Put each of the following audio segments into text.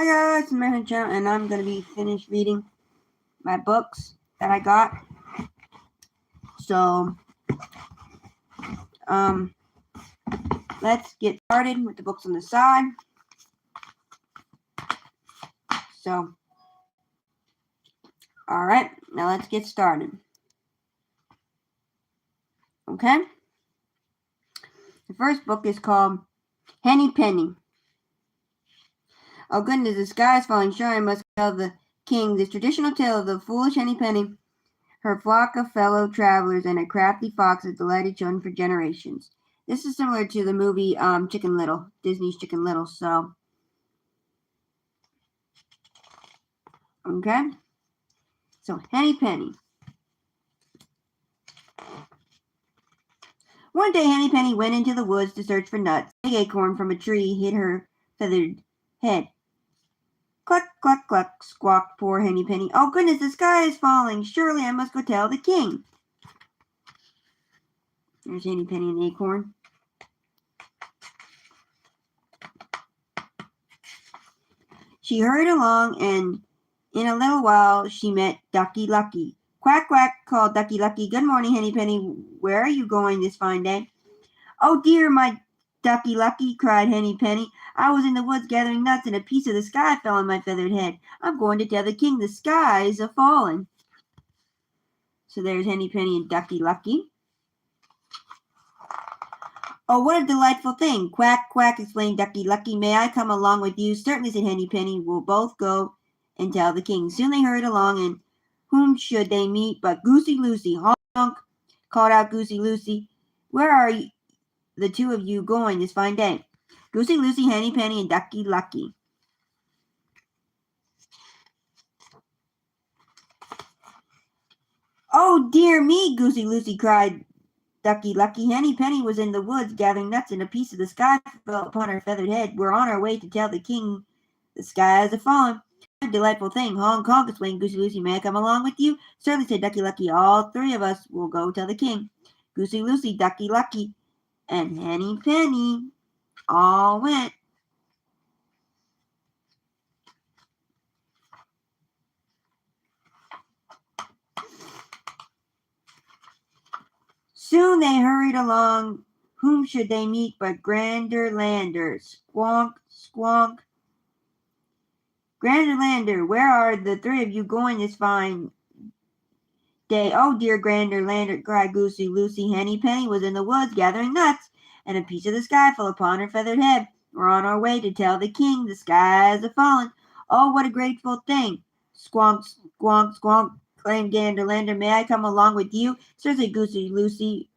Hi guys, it's Maryanne Alexander, and I'm going to be finished reading my books that I got. So, let's get started with the books on the side. So, alright, now let's get started. Okay? The first book is called Henny Penny. Oh goodness, the sky is falling. Sure, I must tell the king this traditional tale of the foolish Henny Penny, her flock of fellow travelers, and a crafty fox that delighted children for generations. This is similar to the movie Chicken Little, Disney's Chicken Little. So, okay? So, Henny Penny. One day, Henny Penny went into the woods to search for nuts. A big acorn from a tree hit her feathered head. Cluck, cluck, cluck, squawked poor Henny Penny. Oh goodness, the sky is falling. Surely I must go tell the king. There's Henny Penny and the acorn. She hurried along, and in a little while she met Ducky Lucky. Quack, quack, called Ducky Lucky. Good morning, Henny Penny. Where are you going this fine day? Oh dear, my Ducky Lucky, cried Henny Penny. I was in the woods gathering nuts, and a piece of the sky fell on my feathered head. I'm going to tell the king the sky is a-fallen. So there's Henny Penny and Ducky Lucky. Oh, what a delightful thing. Quack, quack, exclaimed Ducky Lucky. May I come along with you? Certainly, said Henny Penny. We'll both go and tell the king. Soon they hurried along, and whom should they meet but Goosey Lucy. Honk, honk, called out Goosey Lucy. Where are the two of you going this fine day? Goosey Lucy, Henny Penny, and Ducky Lucky. Oh, dear me, Goosey Lucy, cried Ducky Lucky. Henny Penny was in the woods gathering nuts, and a piece of the sky fell upon her feathered head. We're on our way to tell the king the sky has fallen. What a delightful thing. Honk, honk, exclaimed Goosey Lucy. May I come along with you? Certainly, said Ducky Lucky. All three of us will go tell the king. Goosey Lucy, Ducky Lucky, and Henny Penny all went. Soon they hurried along. Whom should they meet but Grander Lander? Squonk, squonk. Grander Lander, where are the three of you going this fine day? Oh, dear Grander Lander, cried Goosey Lucy. Henny Penny was in the woods gathering nuts, and a piece of the sky fell upon her feathered head. We're on our way to tell the king the sky has fallen. Oh, what a grateful thing. Squonk, squonk, squonk, exclaimed Gander Lander. May I come along with you? Certainly, Goosey Lucy.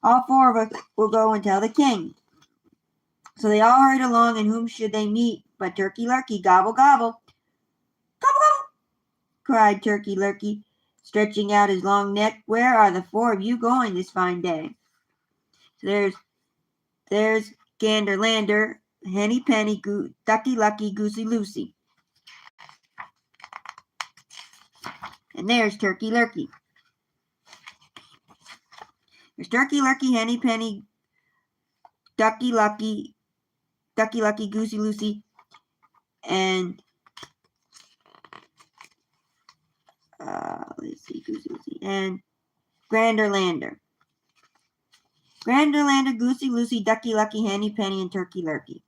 All four of us will go and tell the king. So they all hurried along, and whom should they meet but Turkey Lurkey? Gobble, gobble. Gobble, gobble, cried Turkey Lurkey, stretching out his long neck. Where are the four of you going this fine day? So there's Gander Lander, Henny Penny, Ducky Lucky, Goosey Lucy. And there's Turkey Lurkey. There's Turkey Lurkey, Henny Penny, Ducky Lucky, Goosey Lucy, and let's see, Goosey Lucy, and Grander Lander. Grander Lander, Goosey Lucy, Ducky Lucky, Henny Penny, and Turkey Lurkey.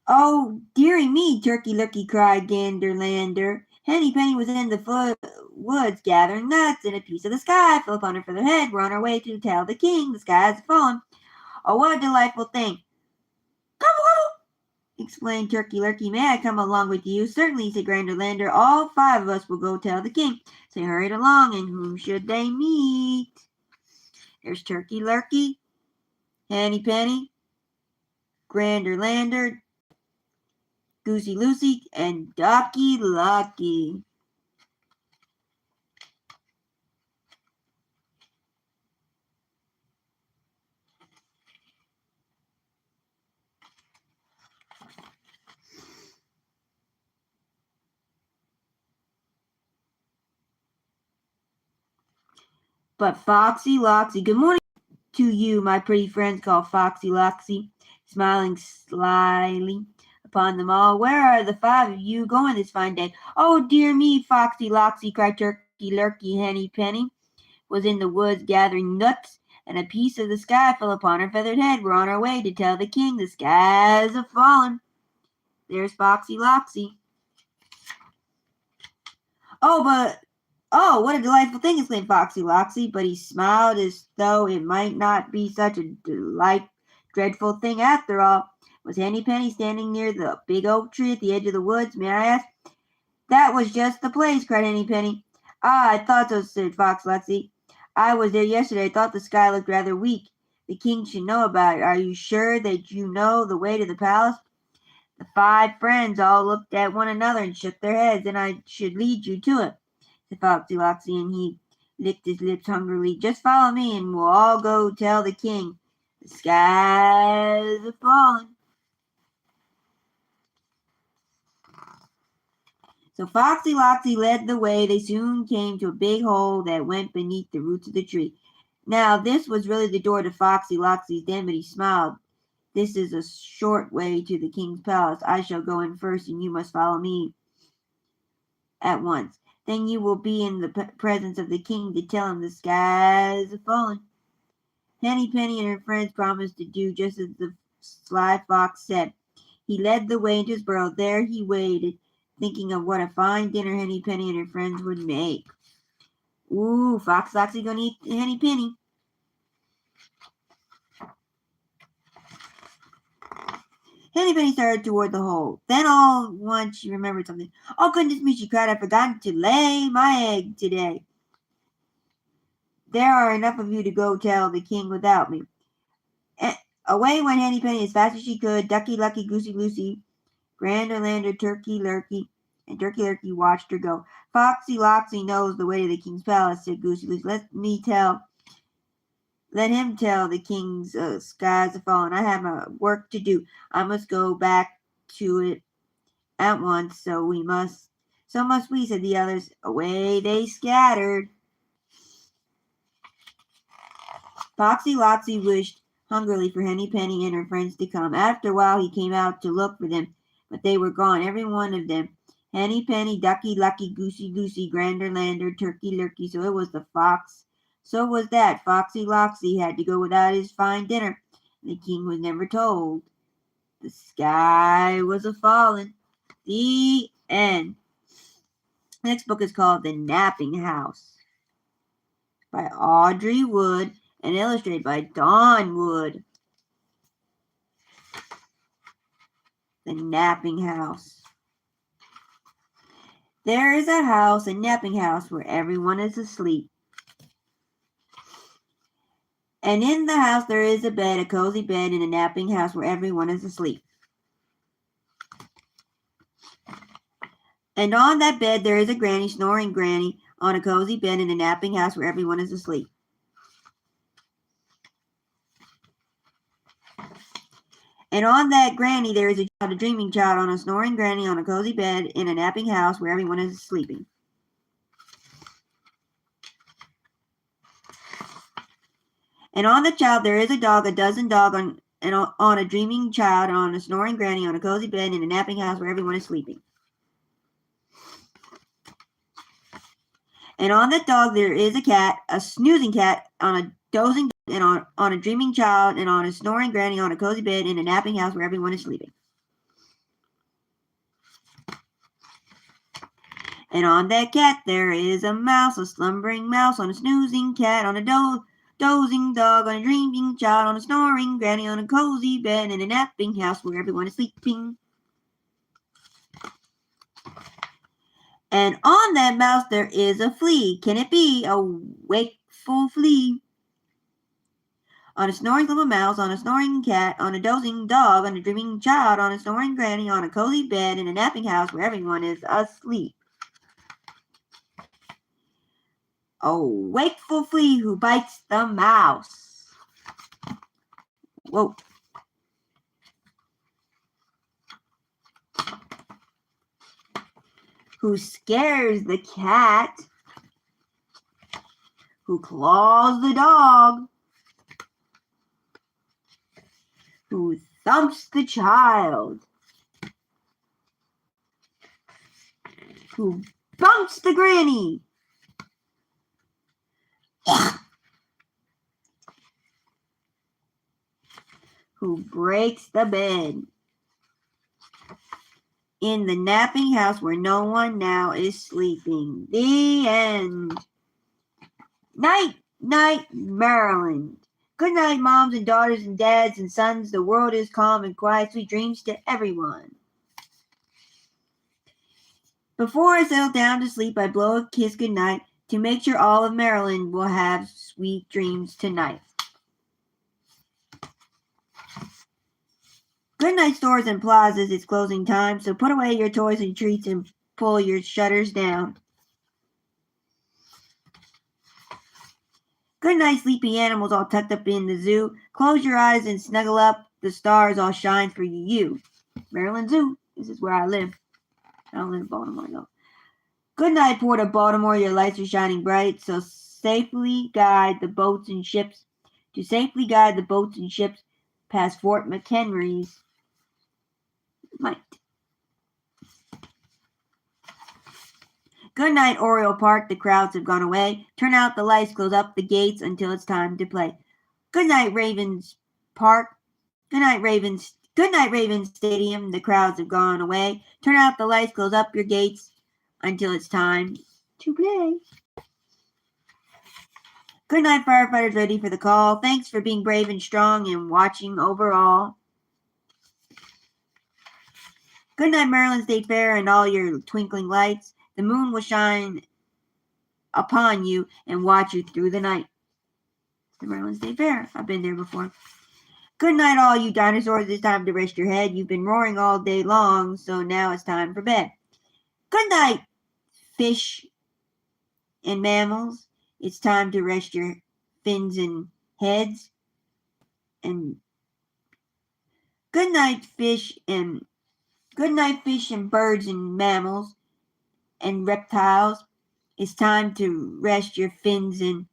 Oh, dearie me, Turkey Lurkey, cried Gander Lander. Henny Penny was in the woods gathering nuts, and a piece of the sky fell upon her feathered head. We're on our way to tell the king the sky has fallen. Oh, what a delightful thing. Gobble, gobble, exclaimed Turkey Lurkey. May I come along with you? Certainly, said Grander Lander. All five of us will go tell the king. So they hurried along, and whom should they meet? There's Turkey Lurkey, Henny Penny, Grander Lander, Goosey Lucy, and Ducky Lucky. But Foxy Loxy, good morning to you, my pretty friends, called Foxy Loxy, smiling slyly upon them all. Where are the 5 of you going this fine day? Oh, dear me, Foxy Loxy, cried Turkey Lurkey. Henny Penny was in the woods gathering nuts, and a piece of the sky fell upon her feathered head. We're on our way to tell the king the skies have fallen. There's Foxy Loxy. Oh, what a delightful thing, exclaimed Foxy Loxy, but he smiled as though it might not be such a dreadful thing after all. Was Henny Penny standing near the big oak tree at the edge of the woods, may I ask? That was just the place, cried Henny Penny. Ah, I thought so, said Fox Loxy. I was there yesterday. I thought the sky looked rather weak. The king should know about it. Are you sure that you know the way to the palace? The 5 friends all looked at one another and shook their heads. Then I should lead you to it, said Foxy Loxy, and he licked his lips hungrily. Just follow me, and we'll all go tell the king the skies have fallen. So Foxy Loxy led the way. They soon came to a big hole that went beneath the roots of the tree. Now, this was really the door to Foxy Loxy's den, but he smiled. This is a short way to the king's palace. I shall go in first, and you must follow me at once. Then you will be in the presence of the king to tell him the skies have fallen. Henny Penny and her friends promised to do just as the sly fox said. He led the way into his burrow. There he waited, thinking of what a fine dinner Henny Penny and her friends would make. Ooh, Fox Loxy gonna eat Henny Penny. Henny Penny started toward the hole. Then all at once she remembered something. Oh, goodness me, she cried, I've forgotten to lay my egg today. There are enough of you to go tell the king without me. Away went Henny Penny as fast as she could. Ducky, Lucky, Goosey, Lucy, Grander, Lander, Turkey, Lurkey, and Turkey Lurkey watched her go. Foxy Loxy knows the way to the king's palace, said Goosey Lucy. Let him tell the king's skies have fallen. I have work to do. I must go back to it at once, so must we, said the others. Away they scattered. Foxy Loxy wished hungrily for Henny Penny and her friends to come. After a while he came out to look for them, but they were gone, every one of them. Henny Penny, Ducky, Lucky, Goosey, Lucy, Grander, Lander, Turkey, Lurkey. So it was the fox. So was that. Foxy Loxy had to go without his fine dinner. The king was never told. The sky was a-fallen. The end. The next book is called The Napping House by Audrey Wood and illustrated by Dawn Wood. The Napping House. There is a house, a napping house, where everyone is asleep. And in the house there is a bed, a cozy bed, in a napping house where everyone is asleep. And on that bed there is a granny, snoring granny, on a cozy bed in a napping house where everyone is asleep. And on that granny there is a dreaming child, on a snoring granny, on a cozy bed in a napping house where everyone is sleeping. And on the child there is a dog, a dozen dog, on a dreaming child, on a snoring granny, on a cozy bed in a napping house where everyone is sleeping. And on that dog there is a cat, a snoozing cat, on a dozing dog, and on a dreaming child, and on a snoring granny, on a cozy bed in a napping house where everyone is sleeping. And on that cat there is a mouse, a slumbering mouse, on a snoozing cat, on a dozing dog, on a dreaming child, on a snoring granny, on a cozy bed in a napping house where everyone is sleeping. And on that mouse there is a flea. Can it be a wakeful flea? On a snoring little mouse, on a snoring cat, on a dozing dog, on a dreaming child, on a snoring granny, on a cozy bed in a napping house where everyone is asleep. A wakeful flea who bites the mouse. Whoa. Who scares the cat. Who claws the dog. thumps the child, who bumps the granny, who breaks the bed, in the napping house where no one now is sleeping. The end. Night, night, Maryland. Good night, moms and daughters and dads and sons. The world is calm and quiet. Sweet dreams to everyone. Before I settle down to sleep, I blow a kiss goodnight to make sure all of Maryland will have sweet dreams tonight. Good night, stores and plazas. It's closing time, so put away your toys and treats and pull your shutters down. Good night, sleepy animals all tucked up in the zoo. Close your eyes and snuggle up. The stars all shine for you. Maryland Zoo. This is where I live. I don't live in Baltimore, though. Good night, Port of Baltimore. Your lights are shining bright, so safely guide the boats and ships. To safely guide the boats and ships past Fort McHenry's might. Good night, Oriole Park. The crowds have gone away. Turn out the lights, close up the gates until it's time to play. Good night, Ravens Park. Good night, Ravens. Good night, Ravens Stadium. The crowds have gone away. Turn out the lights, close up your gates until it's time to play. Good night, firefighters ready for the call. Thanks for being brave and strong and watching overall. Good night, Maryland State Fair and all your twinkling lights. The moon will shine upon you and watch you through the night. The Maryland State Fair. I've been there before. Good night, all you dinosaurs. It's time to rest your head. You've been roaring all day long, so now it's time for bed. Good night, fish and mammals. It's time to rest your fins and heads. And good night, fish and birds and mammals and reptiles. It's time to rest your fins and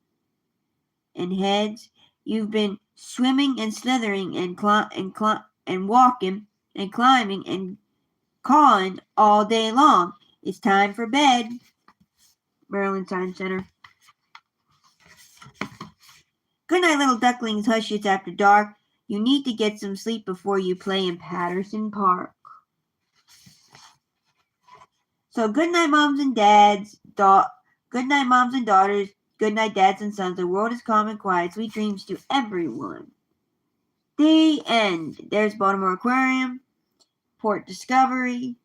heads. You've been swimming and slithering and walking and climbing and calling all day long. It's time for bed. Maryland Science Center. Good night, little ducklings. Hush, it's after dark. You need to get some sleep before you play in Patterson Park. So good night, moms and dads. Good night, moms and daughters. Good night, dads and sons. The world is calm and quiet. Sweet dreams to everyone. The end. There's Baltimore Aquarium, Port Discovery,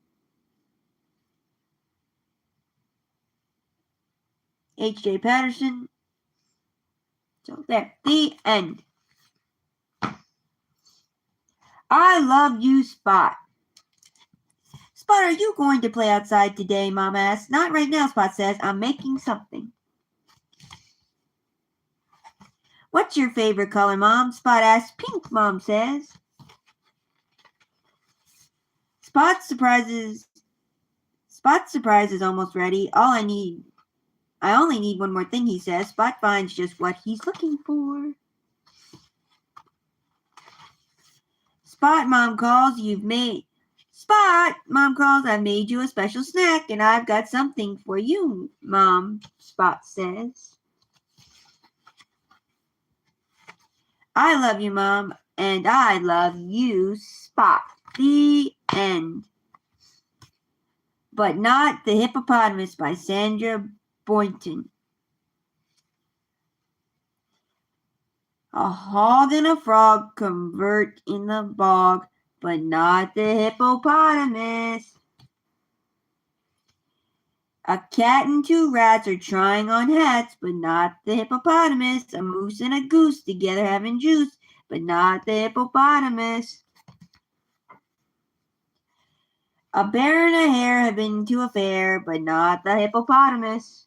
H.J. Patterson. So there. The end. I love you, Spot. Spot, are you going to play outside today? Mom asks. Not right now, Spot says. I'm making something. What's your favorite color, Mom? Spot asks. Pink, Mom says. Spot's surprise is almost ready. I only need one more thing, he says. Spot finds just what he's looking for. Spot, Mom calls. Spot, Mom calls. I've made you a special snack, and I've got something for you, Mom, Spot says. I love you, Mom, and I love you, Spot. The end. But Not the Hippopotamus by Sandra Boynton. A hog and a frog convert in the bog, but not the hippopotamus. A cat and two rats are trying on hats, but not the hippopotamus. A moose and a goose together having juice, but not the hippopotamus. A bear and a hare have been to a fair, but not the hippopotamus.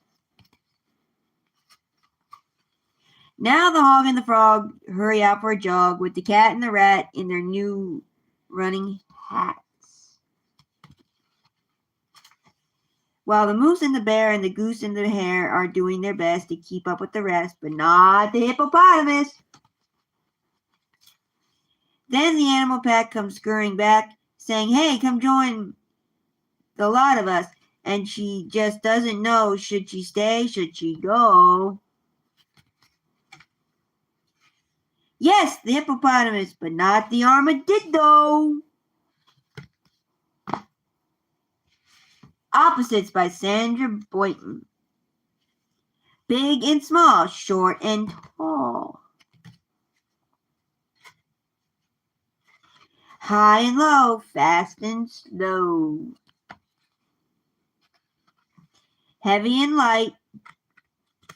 Now the hog and the frog hurry out for a jog with the cat and the rat in their new running hats. While the moose and the bear and the goose and the hare are doing their best to keep up with the rest, but not the hippopotamus. Then the animal pack comes scurrying back, saying, "Hey, come join the lot of us." And she just doesn't know, should she stay, should she go? Yes, the hippopotamus, but not the armadillo. Opposites by Sandra Boynton. Big and small, short and tall. High and low, fast and slow. Heavy and light,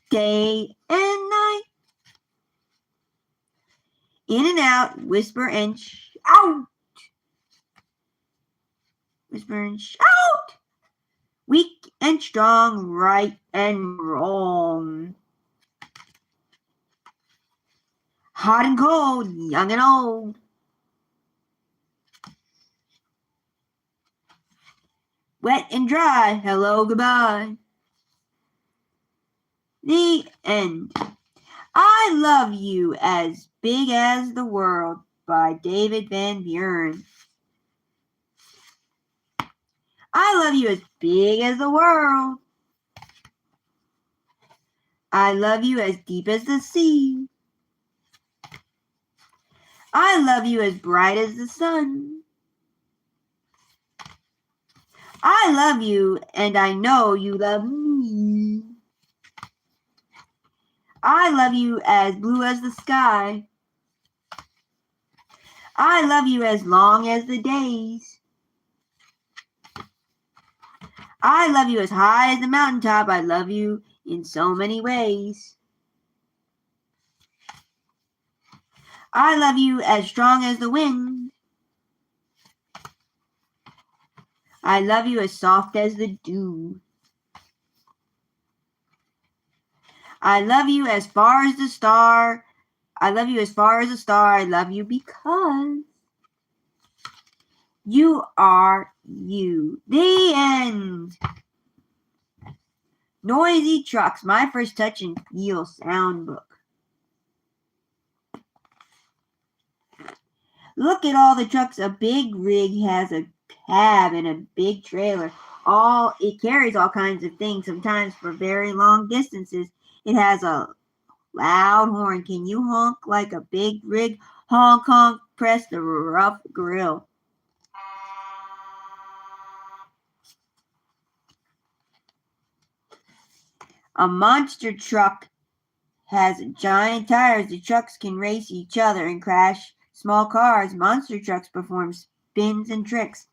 day and night. In and out, whisper and shout. Whisper and shout. Weak and strong, right and wrong. Hot and cold, young and old. Wet and dry, hello, goodbye. The end. I Love You as Big as the World by David Van Buren. I love you as big as the world. I love you as deep as the sea. I love you as bright as the sun. I love you, and I know you love me. I love you as blue as the sky. I love you as long as the days. I love you as high as the mountaintop. I love you in so many ways. I love you as strong as the wind. I love you as soft as the dew. I love you as far as the star. I love you as far as a star. I love you because you are you. The end. Noisy Trucks, My First Touch and Feel sound book. Look at all the trucks. A big rig has a cab and a big trailer. It carries all kinds of things, sometimes for very long distances. It has a loud horn. Can you honk like a big rig? Honk, honk, press the rough grill. A monster truck has giant tires. The trucks can race each other and crash small cars. Monster trucks perform spins and tricks.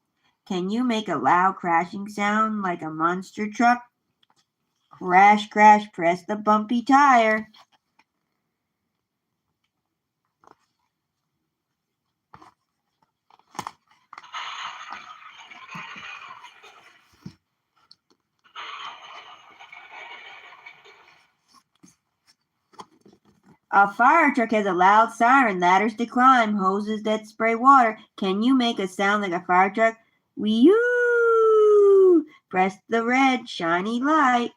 Can you make a loud crashing sound like a monster truck? Crash, crash, press the bumpy tire. A fire truck has a loud siren, ladders to climb, hoses that spray water. Can you make a sound like a fire truck? Wee-oo! Press the red, shiny light.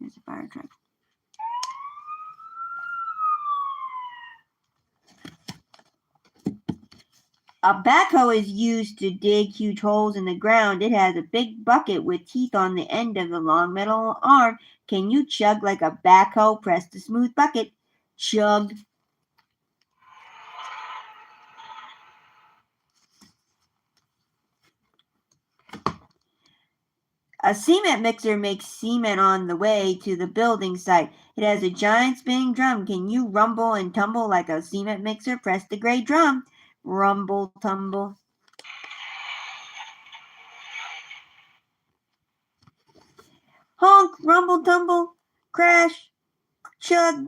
There's a fire truck. A backhoe is used to dig huge holes in the ground. It has a big bucket with teeth on the end of the long metal arm. Can you chug like a backhoe? Press the smooth bucket. Chug. A cement mixer makes cement on the way to the building site. It has a giant spinning drum. Can you rumble and tumble like a cement mixer? Press the gray drum. Rumble, tumble. Honk, rumble, tumble, crash, chug,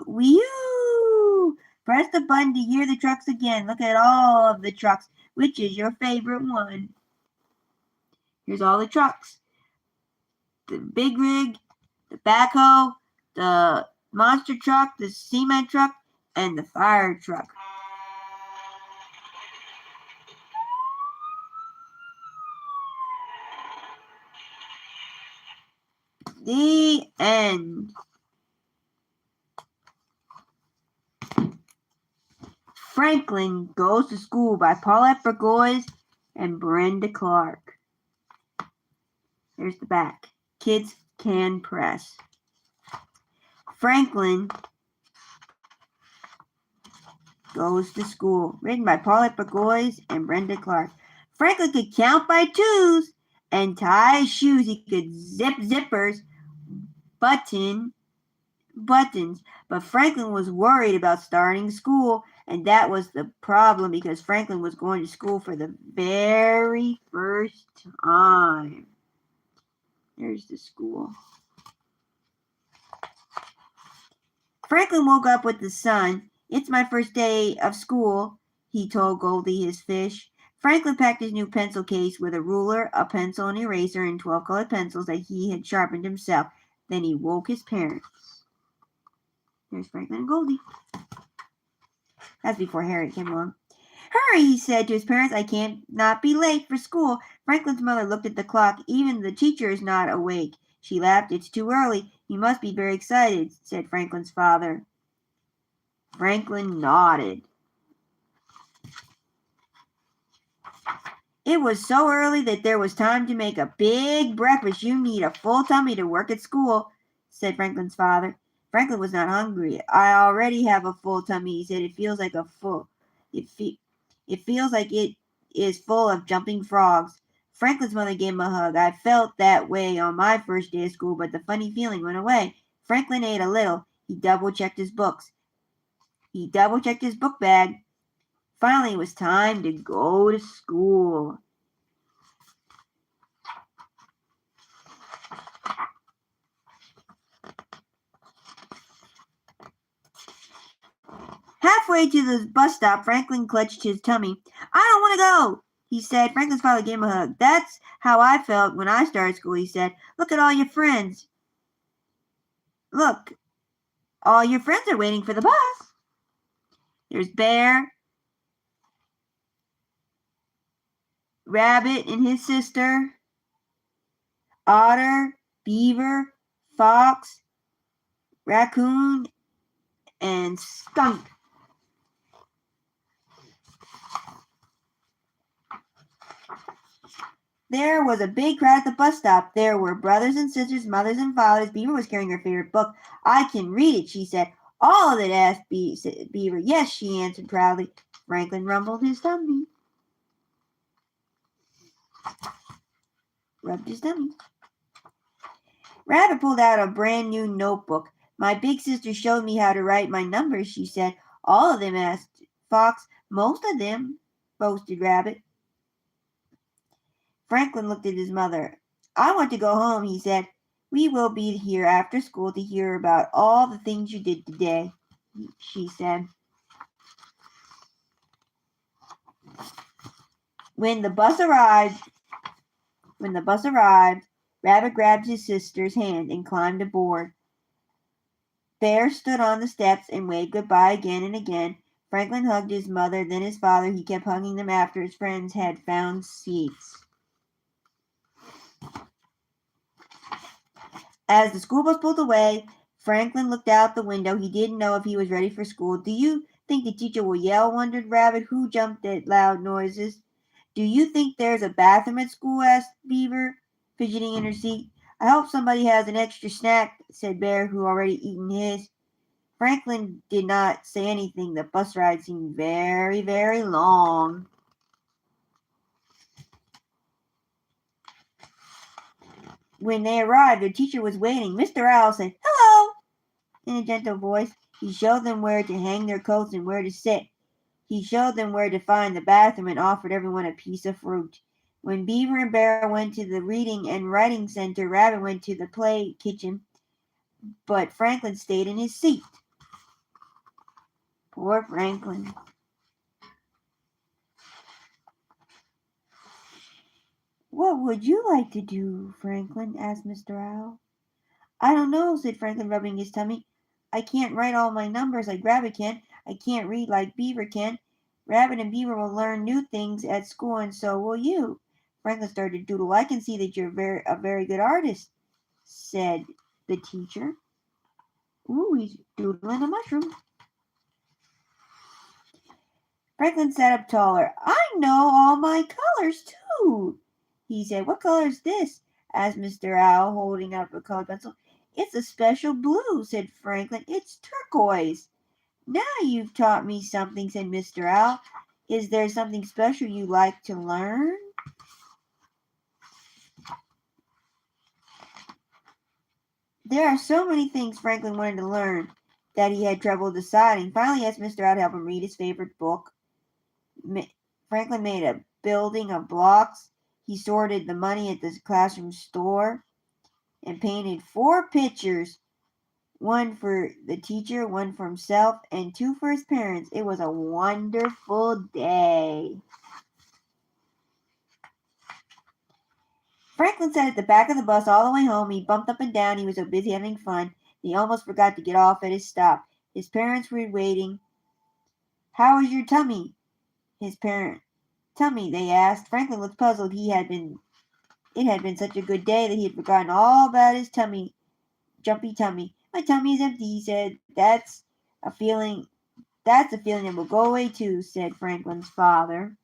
wee-oo. Press the button to hear the trucks again. Look at all of the trucks. Which is your favorite one? Here's all the trucks. The big rig, the backhoe, the monster truck, the cement truck, and the fire truck. The end. Franklin Goes to School by Paulette Burgoyne and Brenda Clark. There's the back. Kids can press. Franklin Goes to School, written by Paulette Burgoyne and Brenda Clark. Franklin could count by twos and tie shoes. He could zip zippers, buttons, but Franklin was worried about starting school, and that was the problem because Franklin was going to school for the very first time. There's the school. Franklin woke up with the sun. It's my first day of school, he told Goldie his fish. Franklin packed his new pencil case with a ruler, a pencil, an eraser, and 12 colored pencils that he had sharpened himself. Then he woke his parents. There's Franklin and Goldie. That's before Harry came along. Hurry, he said to his parents. I can't not be late for school. Franklin's mother looked at the clock. Even the teacher is not awake. She laughed. It's too early. You must be very excited, said Franklin's father. Franklin nodded. It was so early that there was time to make a big breakfast. You need a full tummy to work at school, said Franklin's father. Franklin was not hungry. I already have a full tummy, he said. It feels like it is full of jumping frogs. Franklin's mother gave him a hug. I felt that way on my first day of school, but the funny feeling went away. Franklin ate a little. He double-checked his books. He double-checked his book bag. Finally, it was time to go to school. Halfway to the bus stop, Franklin clutched his tummy. I don't want to go, he said. Franklin's father gave him a hug. That's how I felt when I started school, he said. Look at all your friends. Look, all your friends are waiting for the bus. There's Bear, Rabbit and his sister, Otter, Beaver, Fox, Raccoon, and Skunk. There was a big crowd at the bus stop. There were brothers and sisters, mothers and fathers. Beaver was carrying her favorite book. I can read it, she said. All of it, asked Beaver. Yes, she answered proudly. Franklin rumbled his tummy. Rubbed his tummy. Rabbit pulled out a brand new notebook. My big sister showed me how to write my numbers, she said. All of them, asked Fox. Most of them, boasted Rabbit. Franklin looked at his mother. I want to go home, he said. We will be here after school to hear about all the things you did today, she said. When the bus arrived, Rabbit grabbed his sister's hand and climbed aboard. Bear stood on the steps and waved goodbye again and again. Franklin hugged his mother, then his father. He kept hugging them after his friends had found seats. As the school bus pulled away, Franklin looked out the window. He didn't know if he was ready for school. Do you think the teacher will yell? Wondered Rabbit, who jumped at loud noises. Do you think there's a bathroom at school? Asked Beaver, fidgeting in her seat. I hope somebody has an extra snack, said Bear, who already eaten his. Franklin did not say anything. The bus ride seemed very, very long. When they arrived, their teacher was waiting. Mr. Owl said, hello, in a gentle voice. He showed them where to hang their coats and where to sit. He showed them where to find the bathroom and offered everyone a piece of fruit. When Beaver and Bear went to the reading and writing center, Rabbit went to the play kitchen, but Franklin stayed in his seat. Poor Franklin. What would you like to do, Franklin? Asked Mr. Owl. I don't know, said Franklin, rubbing his tummy. I can't write all my numbers like Rabbit can. I can't read like Beaver can. Rabbit and Beaver will learn new things at school, and so will you. Franklin started to doodle. I can see that you're a very good artist, said the teacher. Ooh, he's doodling a mushroom. Franklin sat up taller. I know all my colors, too, he said. What color is this? Asked Mr. Owl, holding up a colored pencil. It's a special blue, said Franklin. It's turquoise. Now you've taught me something, said Mr. Owl. Is there something special you'd like to learn? There are so many things Franklin wanted to learn that he had trouble deciding. Finally, he asked Mr. Owl to help him read his favorite book. Franklin made a building of blocks. He sorted the money at the classroom store and painted 4 pictures, one for the teacher, one for himself, and 2 for his parents. It was a wonderful day. Franklin sat at the back of the bus all the way home. He bumped up and down. He was so busy having fun, he almost forgot to get off at his stop. His parents were waiting. How is your tummy? His parent tummy, they asked. Franklin looked puzzled. It had been such a good day that he had forgotten all about his jumpy tummy. My tummy is empty, he said. That's a feeling that will go away too, said Franklin's father.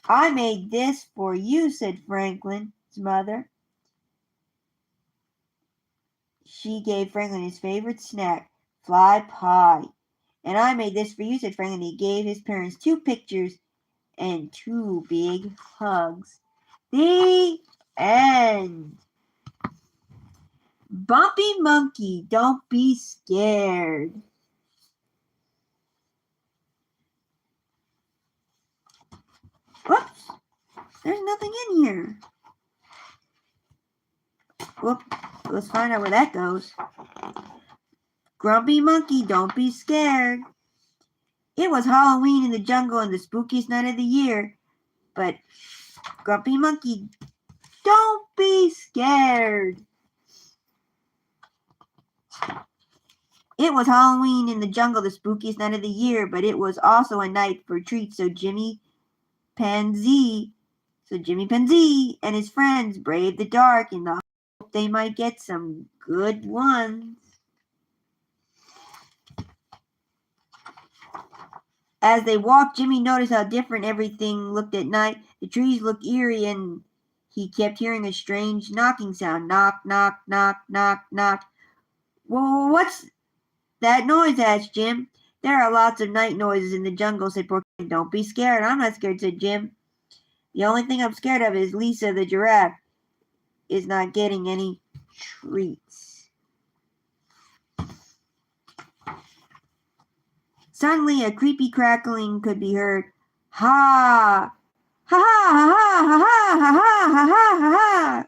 I made this for you, said Franklin's mother. She gave Franklin his favorite snack, fly pie. And I made this for you, said Franklin. He gave his parents 2 pictures and 2 big hugs. The end. Bumpy Monkey, don't be scared. Whoops, there's nothing in here. Whoop, let's find out where that goes. Grumpy Monkey, don't be scared. It was Halloween in the jungle and the spookiest night of the year. But Grumpy Monkey, don't be scared. It was Halloween in the jungle, the spookiest night of the year, but it was also a night for treats, so Jimmy Pansy and his friends braved the dark in the hope they might get some good ones. As they walked, Jimmy noticed how different everything looked at night. The trees looked eerie, and he kept hearing a strange knocking sound. Knock, knock, knock, knock, knock. Whoa, what's that noise? Asked Jim. There are lots of night noises in the jungle, said Porky. Don't be scared. I'm not scared, said Jim. The only thing I'm scared of is Lisa the giraffe is not getting any treats. Suddenly, a creepy crackling could be heard. Ha! Ha ha ha ha ha ha ha ha ha ha!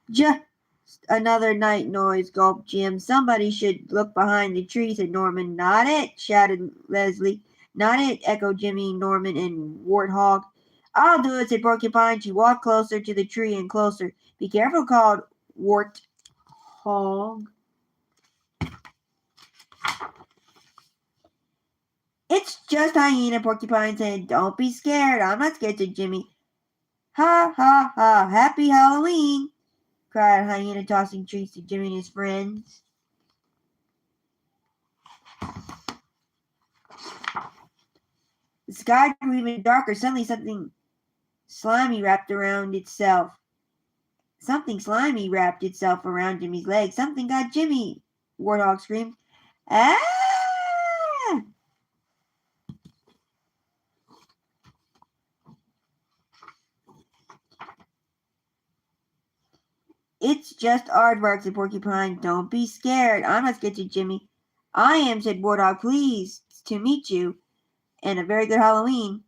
Just another night noise, gulped Jim. Somebody should look behind the tree, said Norman. Not it, shouted Leslie. Not it, echoed Jimmy, Norman, and Warthog. I'll do it, said Porcupine. She walked closer to the tree and closer. Be careful, called Warthog. It's just Hyena, Porcupine said. Don't be scared. I'm not scared, said Jimmy. Ha, ha, ha. Happy Halloween, cried Hyena, tossing treats to Jimmy and his friends. The sky grew even darker. Suddenly something slimy wrapped itself around Jimmy's leg. Something got Jimmy, Warthog screamed. Ah! It's just aardvark, said Porcupine. Don't be scared. I'm not scared, said Jimmy. I am, said Warthog. Pleased to meet you, and a very good Halloween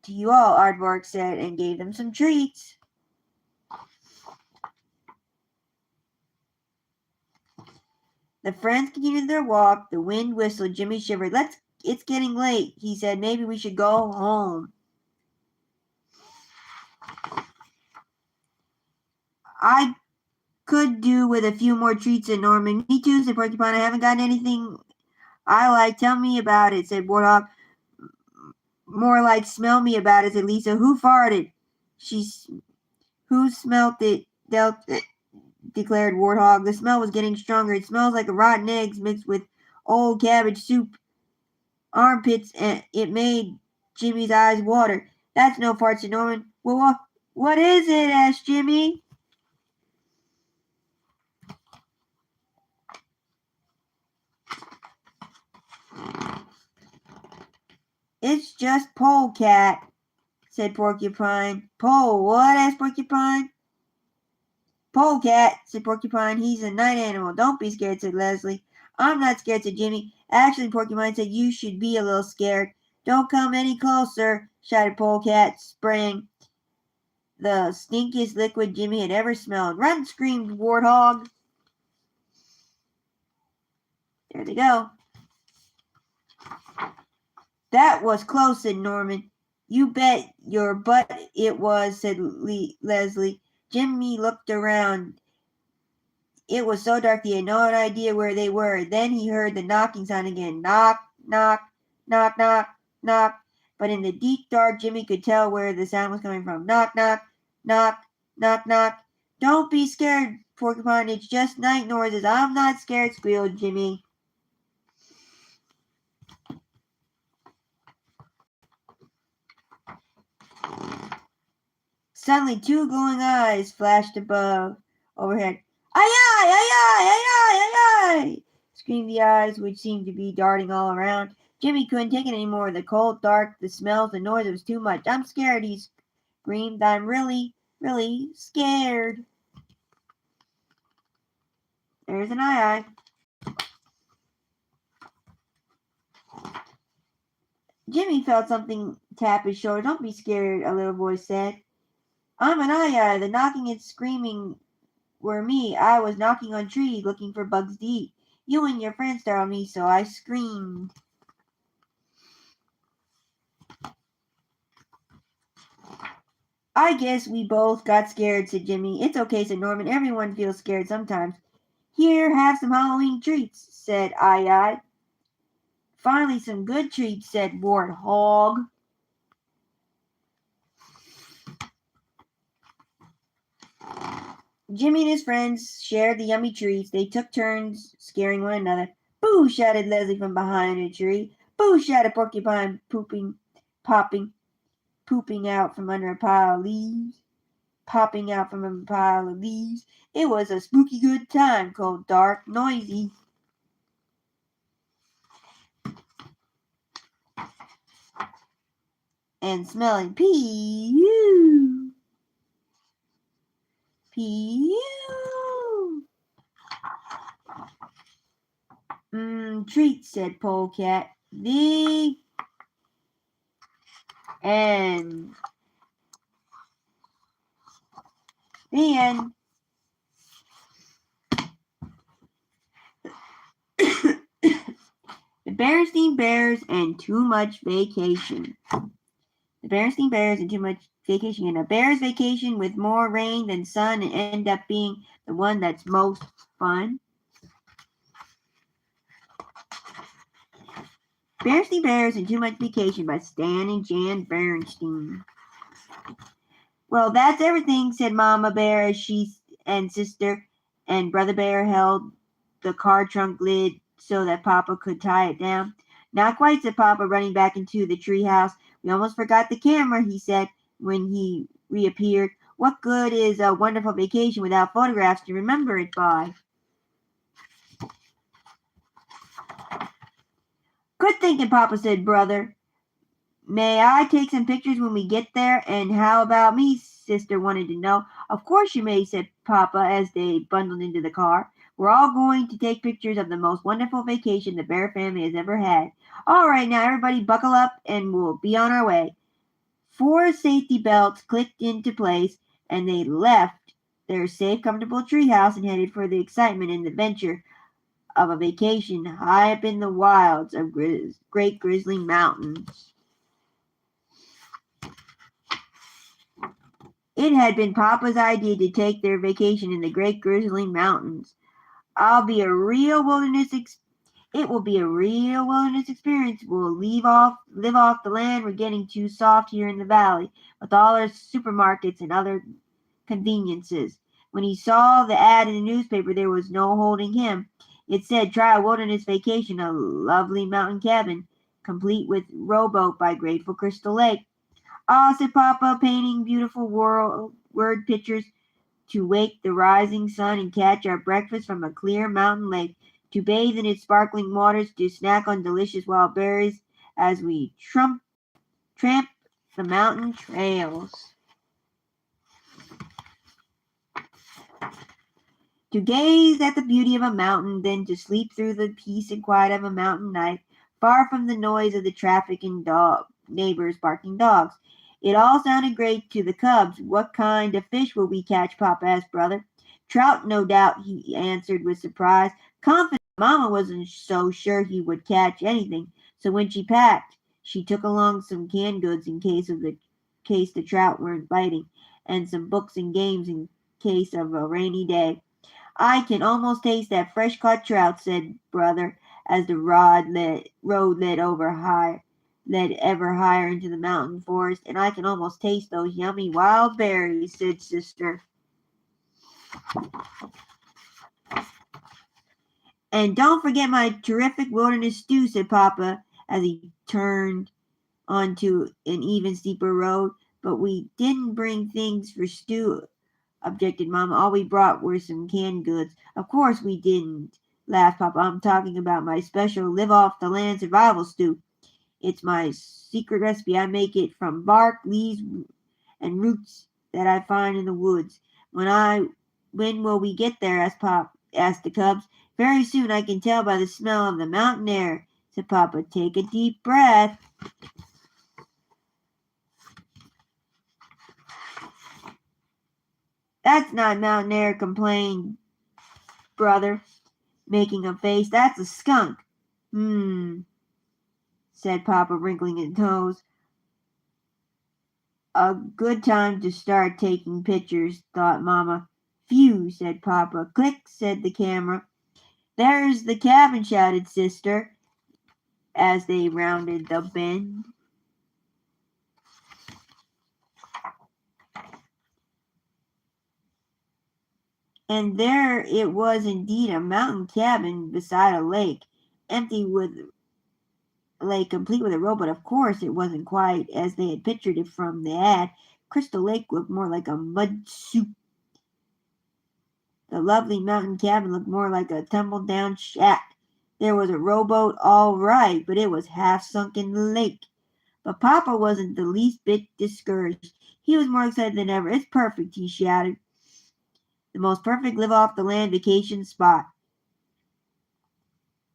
to you all, Aardvark said, and gave them some treats. The friends continued their walk. The wind whistled. Jimmy shivered. It's getting late, he said. Maybe we should go home. I could do with a few more treats, said Norman. Me too, said Porcupine. I haven't gotten anything I like. Tell me about it, said Warthog. More like smell me about it, said Lisa. Who farted? Who smelt it? Declared Warthog. The smell was getting stronger. It smells like rotten eggs mixed with old cabbage soup armpits, and it made Jimmy's eyes water. That's no fart, said Norman. Well, what is it? Asked Jimmy. It's just Polecat, said Porcupine. Pole, what? Asked Porcupine. Polecat, said Porcupine. He's a night animal. Don't be scared, said Leslie. I'm not scared, said Jimmy. Actually, Porcupine said you should be a little scared. Don't come any closer, shouted Polecat, spraying the stinkiest liquid Jimmy had ever smelled. Run, screamed Warthog. There they go. That was close, said Norman. You bet your butt it was, said Leslie. Jimmy looked around. It was so dark he had no idea where they were. Then he heard the knocking sound again. Knock, knock, knock, knock, knock. But in the deep dark, Jimmy could tell where the sound was coming from. Knock, knock, knock, knock, knock. Don't be scared, Porcupine. It's just night noises. I'm not scared, squealed Jimmy. Suddenly, two glowing eyes flashed overhead. Aye, aye, aye, aye, aye, aye, aye, aye, screamed the eyes, which seemed to be darting all around. Jimmy couldn't take it anymore. The cold, dark, the smells, the noise, it was too much. I'm scared, he screamed. I'm really, really scared. There's an aye, aye. Jimmy felt something tap his shoulder. Don't be scared, a little voice said. I'm an aye, aye. The knocking and screaming were me. I was knocking on trees looking for bugs to eat. You and your friends startled me, so I screamed. I guess we both got scared, said Jimmy. It's okay, said Norman. Everyone feels scared sometimes. Here, have some Halloween treats, said Aye. Finally, some good treats, said Warthog. Jimmy and his friends shared the yummy treats. They took turns scaring one another. Boo! Shouted Leslie from behind a tree. Boo! Shouted Porcupine, pooping out from under a pile of leaves. Popping out from a pile of leaves. It was a spooky good time, cold, dark, noisy. And smelling pee-oo. Pee-oo. Treats, said Polecat. The end. The end. The Berenstein Bears and Too Much Vacation. The Berenstein Bears and Too Much Vacation. And a bear's vacation with more rain than sun and end up being the one that's most fun. Berenstein Bears and Too Much Vacation by Stan and Jan Berenstein. Well, that's everything, said Mama Bear as she and Sister and Brother Bear held the car trunk lid so that Papa could tie it down. Not quite, said Papa, running back into the treehouse. We almost forgot the camera, he said when he reappeared. What good is a wonderful vacation without photographs to remember it by? Good thinking, Papa, said Brother. May I take some pictures when we get there? And how about me? Sister wanted to know. Of course you may, said Papa as they bundled into the car. We're all going to take pictures of the most wonderful vacation the Bear family has ever had. All right, now everybody buckle up and we'll be on our way. 4 safety belts clicked into place and they left their safe, comfortable treehouse and headed for the excitement and adventure of a vacation high up in the wilds of Great Grizzly Mountains. It had been Papa's idea to take their vacation in the Great Grizzly Mountains. It will be a real wilderness experience. We'll live off the land. We're getting too soft here in the valley with all our supermarkets and other conveniences. When he saw the ad in the newspaper, there was no holding him. It said, "Try a wilderness vacation, a lovely mountain cabin, complete with rowboat by grateful Crystal Lake." "Ah," said Papa, painting beautiful word pictures. "To wake the rising sun and catch our breakfast from a clear mountain lake, to bathe in its sparkling waters, to snack on delicious wild berries as we tramp the mountain trails. To gaze at the beauty of a mountain, then to sleep through the peace and quiet of a mountain night, far from the noise of the traffic and neighbors barking dogs." It all sounded great to the cubs. "What kind of fish will we catch?" Papa asked Brother. "Trout, no doubt," he answered with surprise, confident Mama wasn't so sure he would catch anything. So when she packed, she took along some canned goods in case the trout weren't biting, and some books and games in case of a rainy day. "I can almost taste that fresh-caught trout," said Brother, as the road led ever higher into the mountain forest. "And I can almost taste those yummy wild berries," said Sister. "And don't forget my terrific wilderness stew," said Papa, as he turned onto an even steeper road. "But we didn't bring things for stew," objected Mama. "All we brought were some canned goods." "Of course we didn't," laughed Papa. "I'm talking about my special live-off-the-land survival stew. It's my secret recipe. I make it from bark, leaves, and roots that I find in the woods." "When will we get there?" asked the cubs. "Very soon, I can tell by the smell of the mountain air," said Papa. "Take a deep breath." "That's not mountain air," complained Brother, making a face. "That's a skunk." Said Papa, wrinkling his nose. "A good time to start taking pictures," thought Mama. "Phew," said Papa. "Click," said the camera. "There's the cabin," shouted Sister, as they rounded the bend. And there it was indeed, a mountain cabin beside a lake, complete with a rowboat. Of course, it wasn't quite as they had pictured it from the ad. Crystal Lake looked more like a mud soup. The lovely mountain cabin looked more like a tumble-down shack. There was a rowboat, all right, but it was half sunk in the lake. But Papa wasn't the least bit discouraged. He was more excited than ever. "It's perfect," he shouted. "The most perfect live-off-the-land vacation spot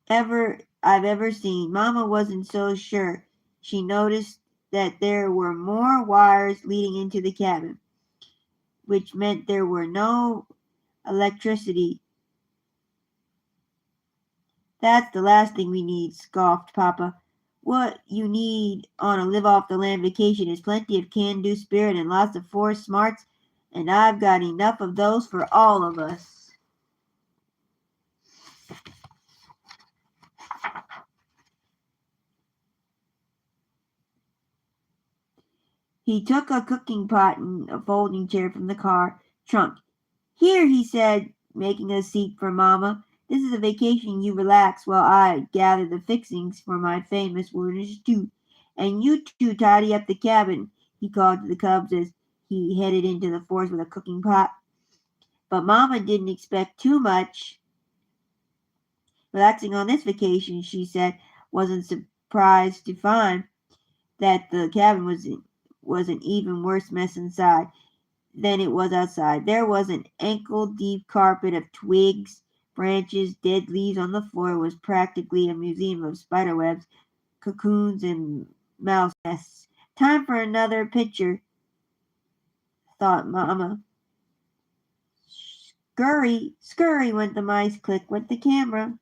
I've ever seen." Mama wasn't so sure. She noticed that there were more wires leading into the cabin, which meant there were no electricity. "That's the last thing we need," scoffed Papa. "What you need on a live-off-the-land vacation is plenty of can-do spirit and lots of force smarts, and I've got enough of those for all of us." He took a cooking pot and a folding chair from the car trunk. "Here," he said, making a seat for Mama. "This is a vacation. You relax while I gather the fixings for my famous wilderness stew. And you two tidy up the cabin," he called to the cubs as he headed into the forest with a cooking pot. But Mama didn't expect too much. "Relaxing on this vacation," she said, wasn't surprised to find that the cabin was an even worse mess inside than it was outside. There was an ankle-deep carpet of twigs, branches, dead leaves on the floor. It was practically a museum of spiderwebs, cocoons, and mouse nests. "Time for another picture," thought Mama. "Scurry, scurry," went the mice. "Click," went the camera.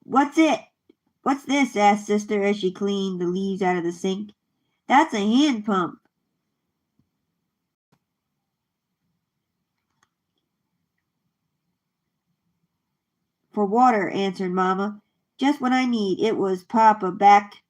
"What's this?" asked Sister as she cleaned the leaves out of the sink. "That's a hand pump." "For water," answered Mama. "Just what I need." It was Papa, back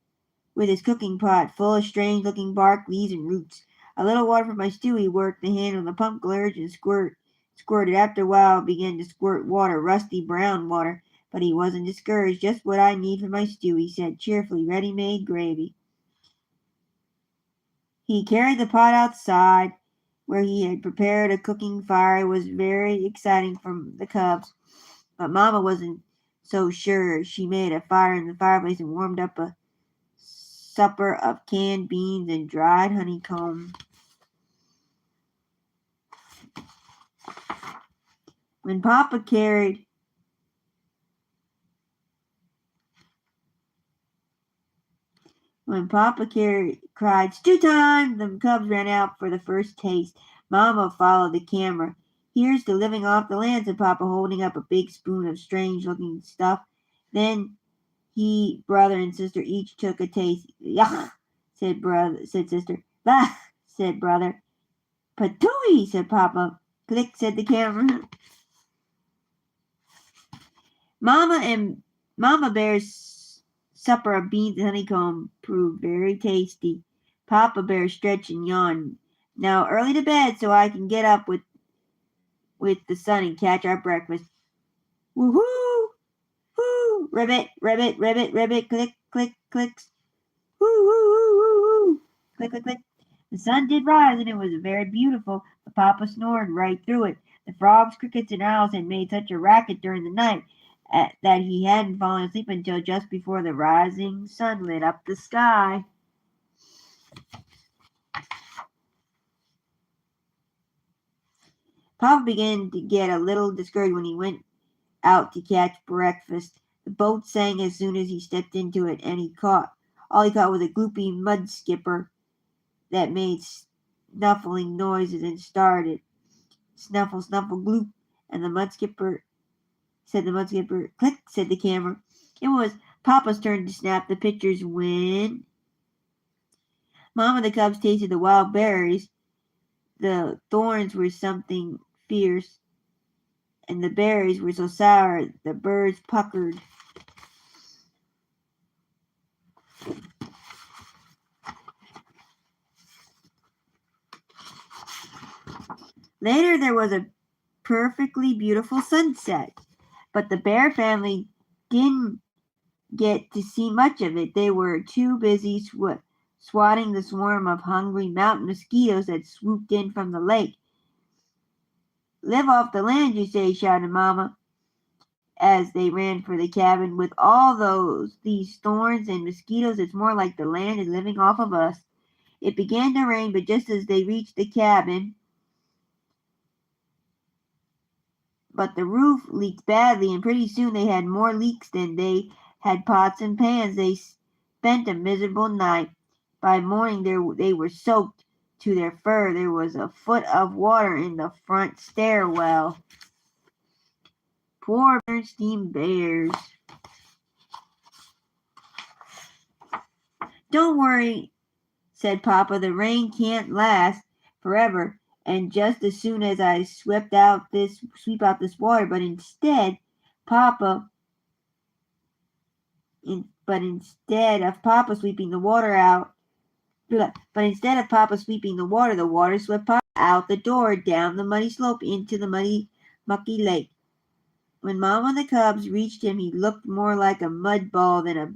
with his cooking pot full of strange-looking bark, leaves, and roots. A little water for my stew. He worked the handle of the pump, glurged, and squirted. After a while, it began to squirt water, rusty brown water. But he wasn't discouraged. Just what I need for my stew, he said cheerfully. Ready-made gravy. He carried the pot outside, where he had prepared a cooking fire. It was very exciting for the cubs, but Mama wasn't so sure. She made a fire in the fireplace and warmed up a supper of canned beans and dried honeycomb. When Papa cried, stew time, the cubs ran out for the first taste. Mama followed the camera. Here's to living off the land, said Papa, holding up a big spoon of strange-looking stuff. Then he, brother, and sister each took a taste. Yuck, said sister. Bah, said brother. Patooey, said Papa. Click, said the camera. Mama Bear's supper of beans and honeycomb proved very tasty. Papa Bear stretched and yawned. Now early to bed so I can get up with the sun and catch our breakfast. Woohoo! Woo! Ribbit, ribbit, ribbit, ribbit, click, click, clicks. Woo, woo, woo, woo, woo. Click, click, click. The sun did rise, and it was very beautiful, but Papa snored right through it. The frogs, crickets, and owls had made such a racket during the night that he hadn't fallen asleep until just before the rising sun lit up the sky. Papa began to get a little discouraged when he went out to catch breakfast. The boat sank as soon as he stepped into it, and all he caught was a gloopy mud skipper that made snuffling noises and started. Snuffle, snuffle, gloop, and the mud skipper, click, said the camera. It was Papa's turn to snap the pictures when Mom and the cubs tasted the wild berries. The thorns were something fierce, and the berries were so sour the birds puckered. Later there was a perfectly beautiful sunset, but the bear family didn't get to see much of it. They were too busy swatting the swarm of hungry mountain mosquitoes that swooped in from the lake. Live off the land, you say, shouted Mama as they ran for the cabin. With all these thorns and mosquitoes, it's more like the land is living off of us. It began to rain, but just as they reached the cabin, but the roof leaked badly, and pretty soon they had more leaks than they had pots and pans. They spent a miserable night. By morning, they were soaked to their fur. There was a foot of water in the front stairwell. Poor Bernstein Bears. Don't worry, said Papa. The rain can't last forever. And just as soon as I sweep out this water, but instead of Papa sweeping the water, the water swept Papa out the door, down the muddy slope, into the mucky lake. When Mama and the cubs reached him, he looked more like a mud ball than a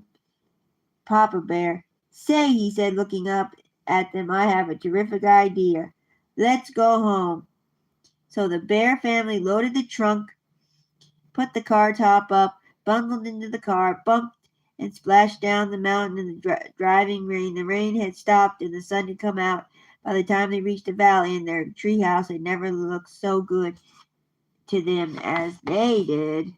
Papa Bear. Say, he said, looking up at them, I have a terrific idea. Let's go home. So the bear family loaded the trunk, put the car top up, bundled into the car, bumped and splashed down the mountain in the driving rain. The rain had stopped and the sun had come out. By the time they reached the valley, and their treehouse had never looked so good to them as they did.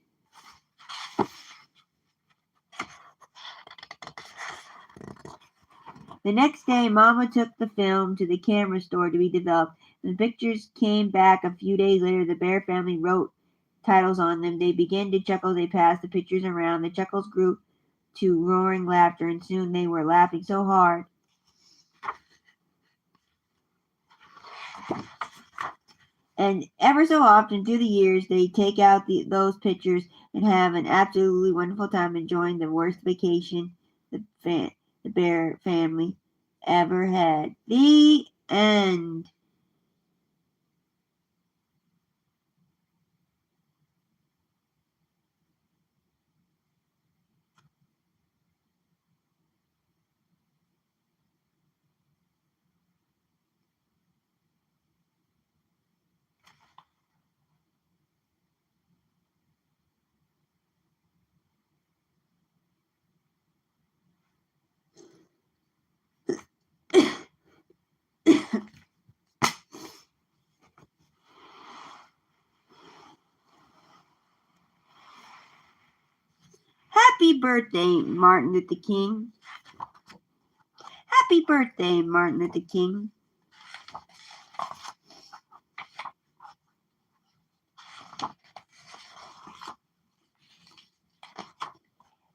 The next day, Mama took the film to the camera store to be developed. When the pictures came back a few days later, the bear family wrote titles on them. They began to chuckle as they passed the pictures around. The chuckles grew to roaring laughter, and soon they were laughing so hard and ever so often through the years they take out those pictures and have an absolutely wonderful time enjoying the worst vacation the bear family ever had. The end. Happy birthday, Martin Luther King. Happy birthday, Martin Luther King.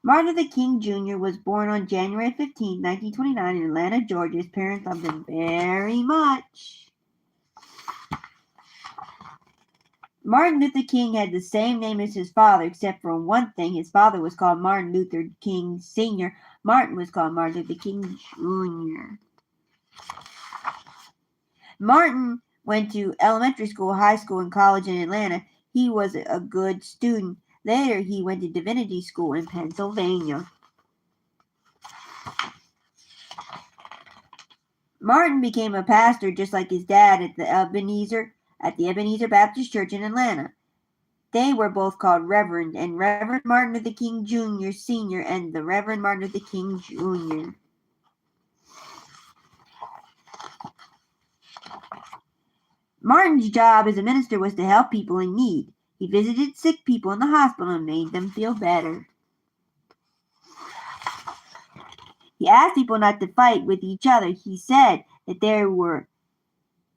Martin Luther King Jr. was born on January 15, 1929 in Atlanta, Georgia. His parents loved him very much. Martin Luther King had the same name as his father, except for one thing. His father was called Martin Luther King Sr. Martin was called Martin Luther King Jr. Martin went to elementary school, high school, and college in Atlanta. He was a good student. Later, he went to divinity school in Pennsylvania. Martin became a pastor just like his dad at the Ebenezer Baptist Church in Atlanta. They were both called Reverend, and Reverend Martin Luther King Jr. Sr. and the Reverend Martin Luther King Jr. Martin's job as a minister was to help people in need. He visited sick people in the hospital and made them feel better. He asked people not to fight with each other. He said that there were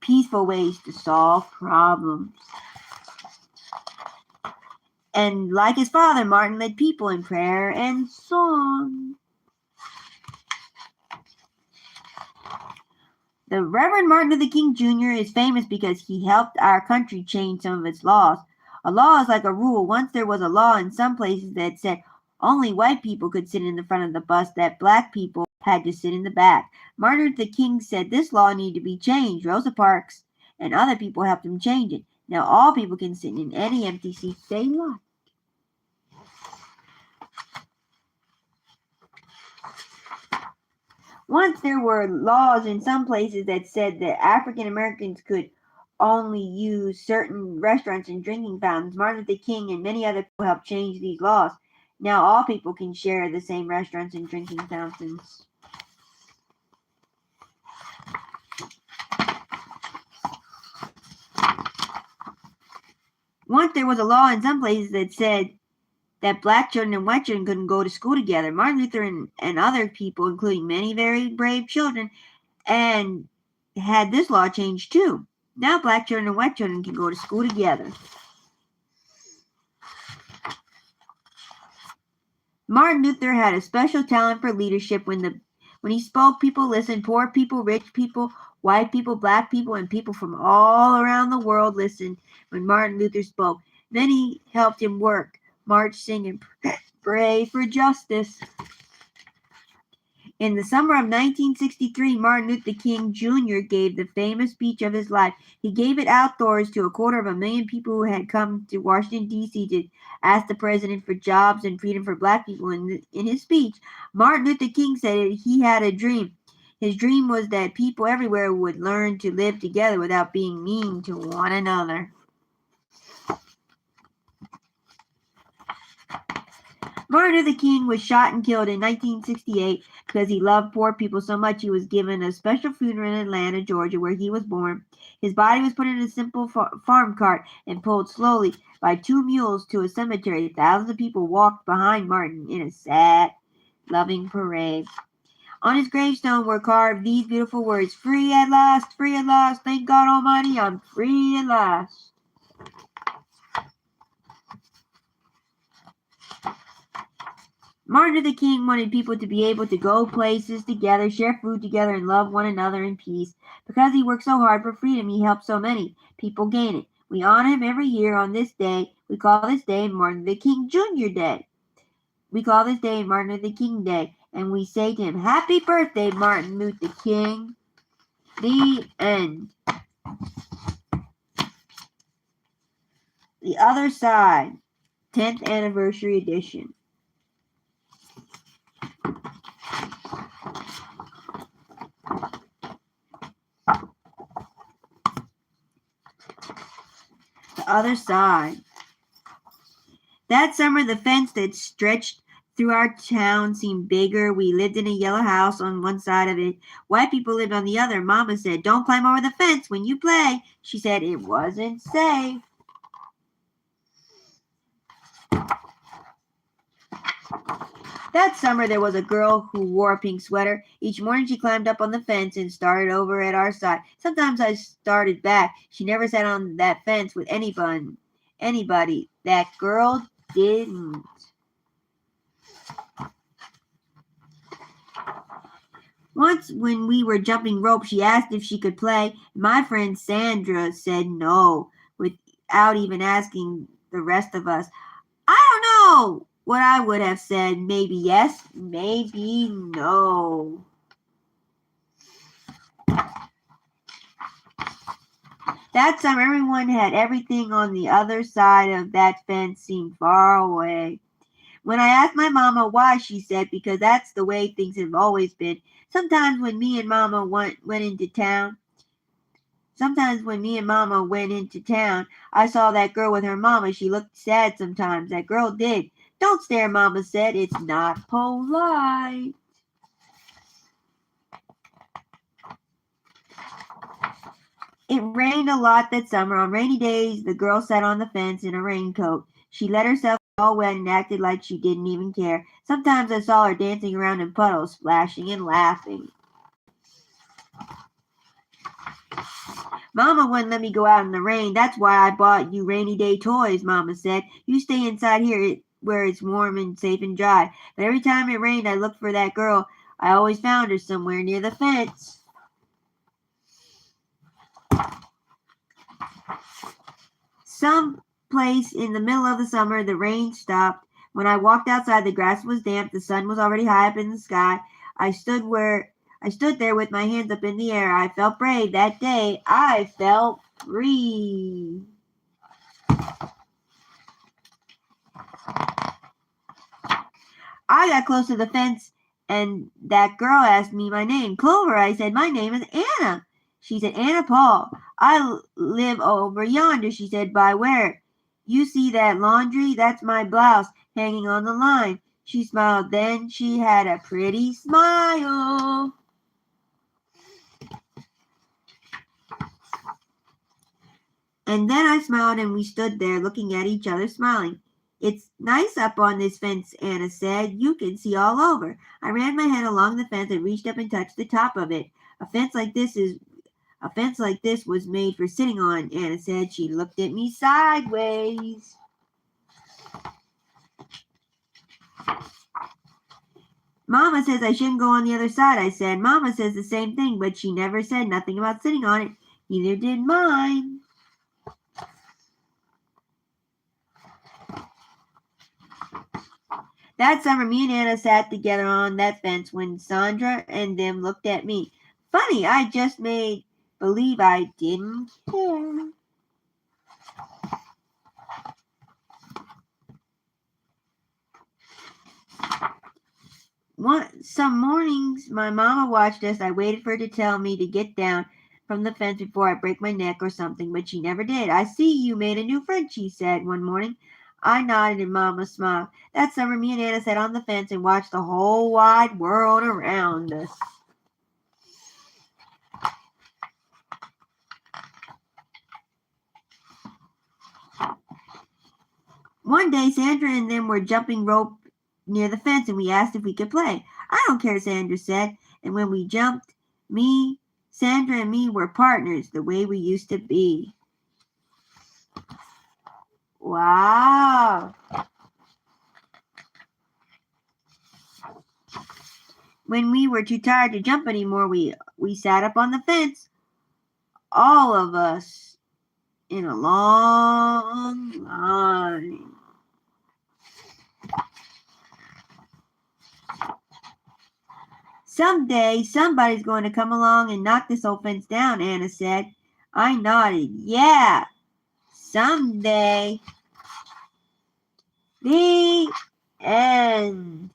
peaceful ways to solve problems. And like his father, Martin led people in prayer and song. The Reverend Martin Luther King Jr. is famous because he helped our country change some of its laws. A law is like a rule. Once there was a law in some places that said only white people could sit in the front of the bus, that black people had to sit in the back. Martin Luther King said this law needed to be changed. Rosa Parks and other people helped him change it. Now all people can sit in any empty seat they like. Once there were laws in some places that said that African Americans could only use certain restaurants and drinking fountains. Martin Luther King and many other people helped change these laws. Now all people can share the same restaurants and drinking fountains. Once there was a law in some places that said that black children and white children couldn't go to school together. Martin Luther and other people, including many very brave children, and had this law changed too. Now black children and white children can go to school together. Martin Luther had a special talent for leadership. When he spoke, people listened. Poor people, rich people, white people, black people, and people from all around the world listened when Martin Luther spoke. Many helped him work, march, sing, and pray for justice. In the summer of 1963, Martin Luther King Jr. gave the famous speech of his life. He gave it outdoors to 250,000 people who had come to Washington, D.C. to ask the president for jobs and freedom for black people. In his speech, Martin Luther King said he had a dream. His dream was that people everywhere would learn to live together without being mean to one another. Martin Luther King was shot and killed in 1968 because he loved poor people so much. He was given a special funeral in Atlanta, Georgia, where he was born. His body was put in a simple farm cart and pulled slowly by 2 mules to a cemetery. Thousands of people walked behind Martin in a sad, loving parade. On his gravestone were carved these beautiful words: free at last, thank God Almighty, I'm free at last. Martin Luther King wanted people to be able to go places together, share food together, and love one another in peace. Because he worked so hard for freedom, he helped so many people gain it. We honor him every year on this day. We call this day Martin Luther King Jr. Day. We call this day Martin Luther King Day. And we say to him, happy birthday, Martin Luther King. The end. The Other Side, 10th Anniversary Edition. The Other Side. That summer, the fence that stretched through our town seemed bigger. We lived in a yellow house on one side of it. White people lived on the other. Mama said, "Don't climb over the fence when you play." She said it wasn't safe. That summer, there was a girl who wore a pink sweater. Each morning, she climbed up on the fence and started over at our side. Sometimes I started back. She never sat on that fence with anybody. That girl didn't. Once, when we were jumping rope, she asked if she could play. My friend Sandra said no, without even asking the rest of us. I don't know what I would have said. Maybe yes, maybe no. That summer, everyone had everything on the other side of that fence seemed far away. When I asked my mama why, she said, because that's the way things have always been. Sometimes when me and mama went into town, I saw that girl with her mama. She looked sad sometimes. That girl did. Don't stare, Mama said. It's not polite. It rained a lot that summer. On rainy days, the girl sat on the fence in a raincoat. She let herself get all wet and acted like she didn't even care. Sometimes I saw her dancing around in puddles, splashing and laughing. Mama wouldn't let me go out in the rain. That's why I bought you rainy day toys, Mama said. You stay inside here where it's warm and safe and dry. But every time it rained, I looked for that girl. I always found her somewhere near the fence. Some place in the middle of the summer, the rain stopped. When I walked outside, the grass was damp. The sun was already high up in the sky. I stood there with my hands up in the air. I felt brave that day. I felt free. I got close to the fence, and that girl asked me my name. Clover, I said. My name is Anna. She said, Anna Paul. I live over yonder, she said. By where? You see that laundry? That's my blouse hanging on the line. She smiled. Then she had a pretty smile. And then I smiled, and we stood there looking at each other, smiling. It's nice up on this fence, Anna said. You can see all over. I ran my hand along the fence and reached up and touched the top of it. A fence like this was made for sitting on, Anna said. She looked at me sideways. Mama says I shouldn't go on the other side, I said. Mama says the same thing, but she never said nothing about sitting on it. Neither did mine. That summer, me and Anna sat together on that fence when Sandra and them looked at me. Funny, I just made believe I didn't care. Some mornings, my mama watched us. I waited for her to tell me to get down from the fence before I break my neck or something, but she never did. I see you made a new friend, she said one morning. I nodded and Mama smiled. That summer, me and Anna sat on the fence and watched the whole wide world around us. One day, Sandra and them were jumping rope near the fence, and we asked if we could play. I don't care, Sandra said. And when we jumped, Sandra and me were partners, the way we used to be. Wow. When we were too tired to jump anymore, we sat up on the fence, all of us in a long line. Someday, somebody's going to come along and knock this old fence down, Anna said. I nodded. Yeah, someday. The end.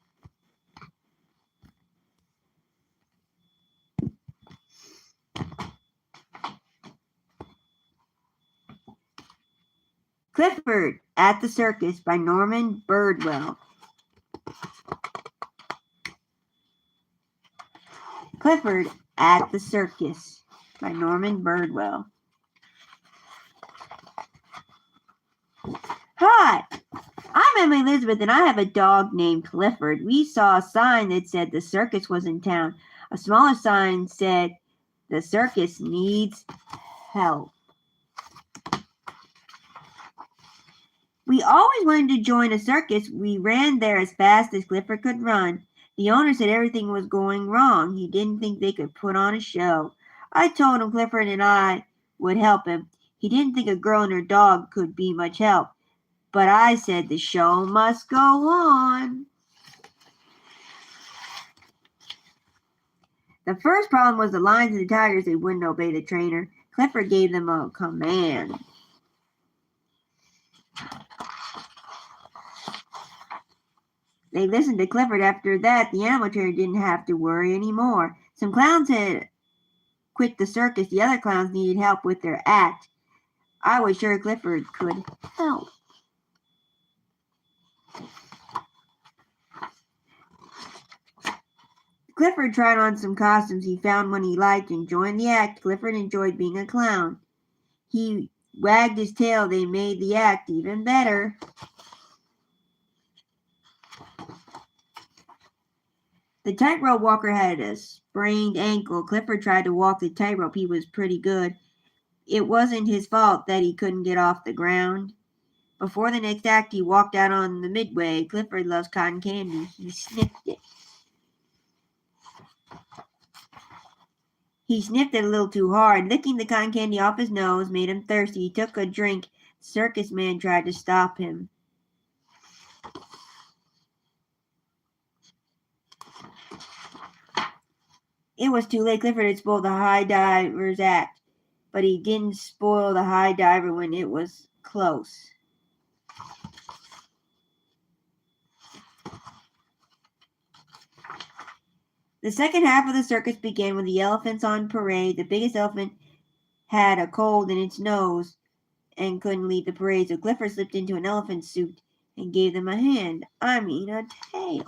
Clifford at the Circus by Norman Birdwell. Clifford at the Circus by Norman Birdwell. Hi, I'm Emily Elizabeth and I have a dog named Clifford. We saw a sign that said the circus was in town. A smaller sign said the circus needs help. We always wanted to join a circus. We ran there as fast as Clifford could run. The owner said everything was going wrong. He didn't think they could put on a show. I told him Clifford and I would help him. He didn't think a girl and her dog could be much help. But I said the show must go on. The first problem was the lions and the tigers. They wouldn't obey the trainer. Clifford gave them a command. They listened to Clifford. After that, the animal trainer didn't have to worry anymore. Some clowns had quit the circus. The other clowns needed help with their act. I was sure Clifford could help. Clifford tried on some costumes. He found one he liked and joined the act. Clifford enjoyed being a clown. He wagged his tail. They made the act even better. The tightrope walker had a sprained ankle. Clifford tried to walk the tightrope. He was pretty good. It wasn't his fault that he couldn't get off the ground. Before the next act, he walked out on the midway. Clifford loves cotton candy. He sniffed it. He sniffed it a little too hard. Licking the cotton candy off his nose made him thirsty. He took a drink. The circus man tried to stop him. It was too late. Clifford had spoiled the high diver's act, but he didn't spoil the high diver when it was close. The second half of the circus began with the elephants on parade. The biggest elephant had a cold in its nose and couldn't lead the parade, so Clifford slipped into an elephant suit and gave them a hand. I mean a tail.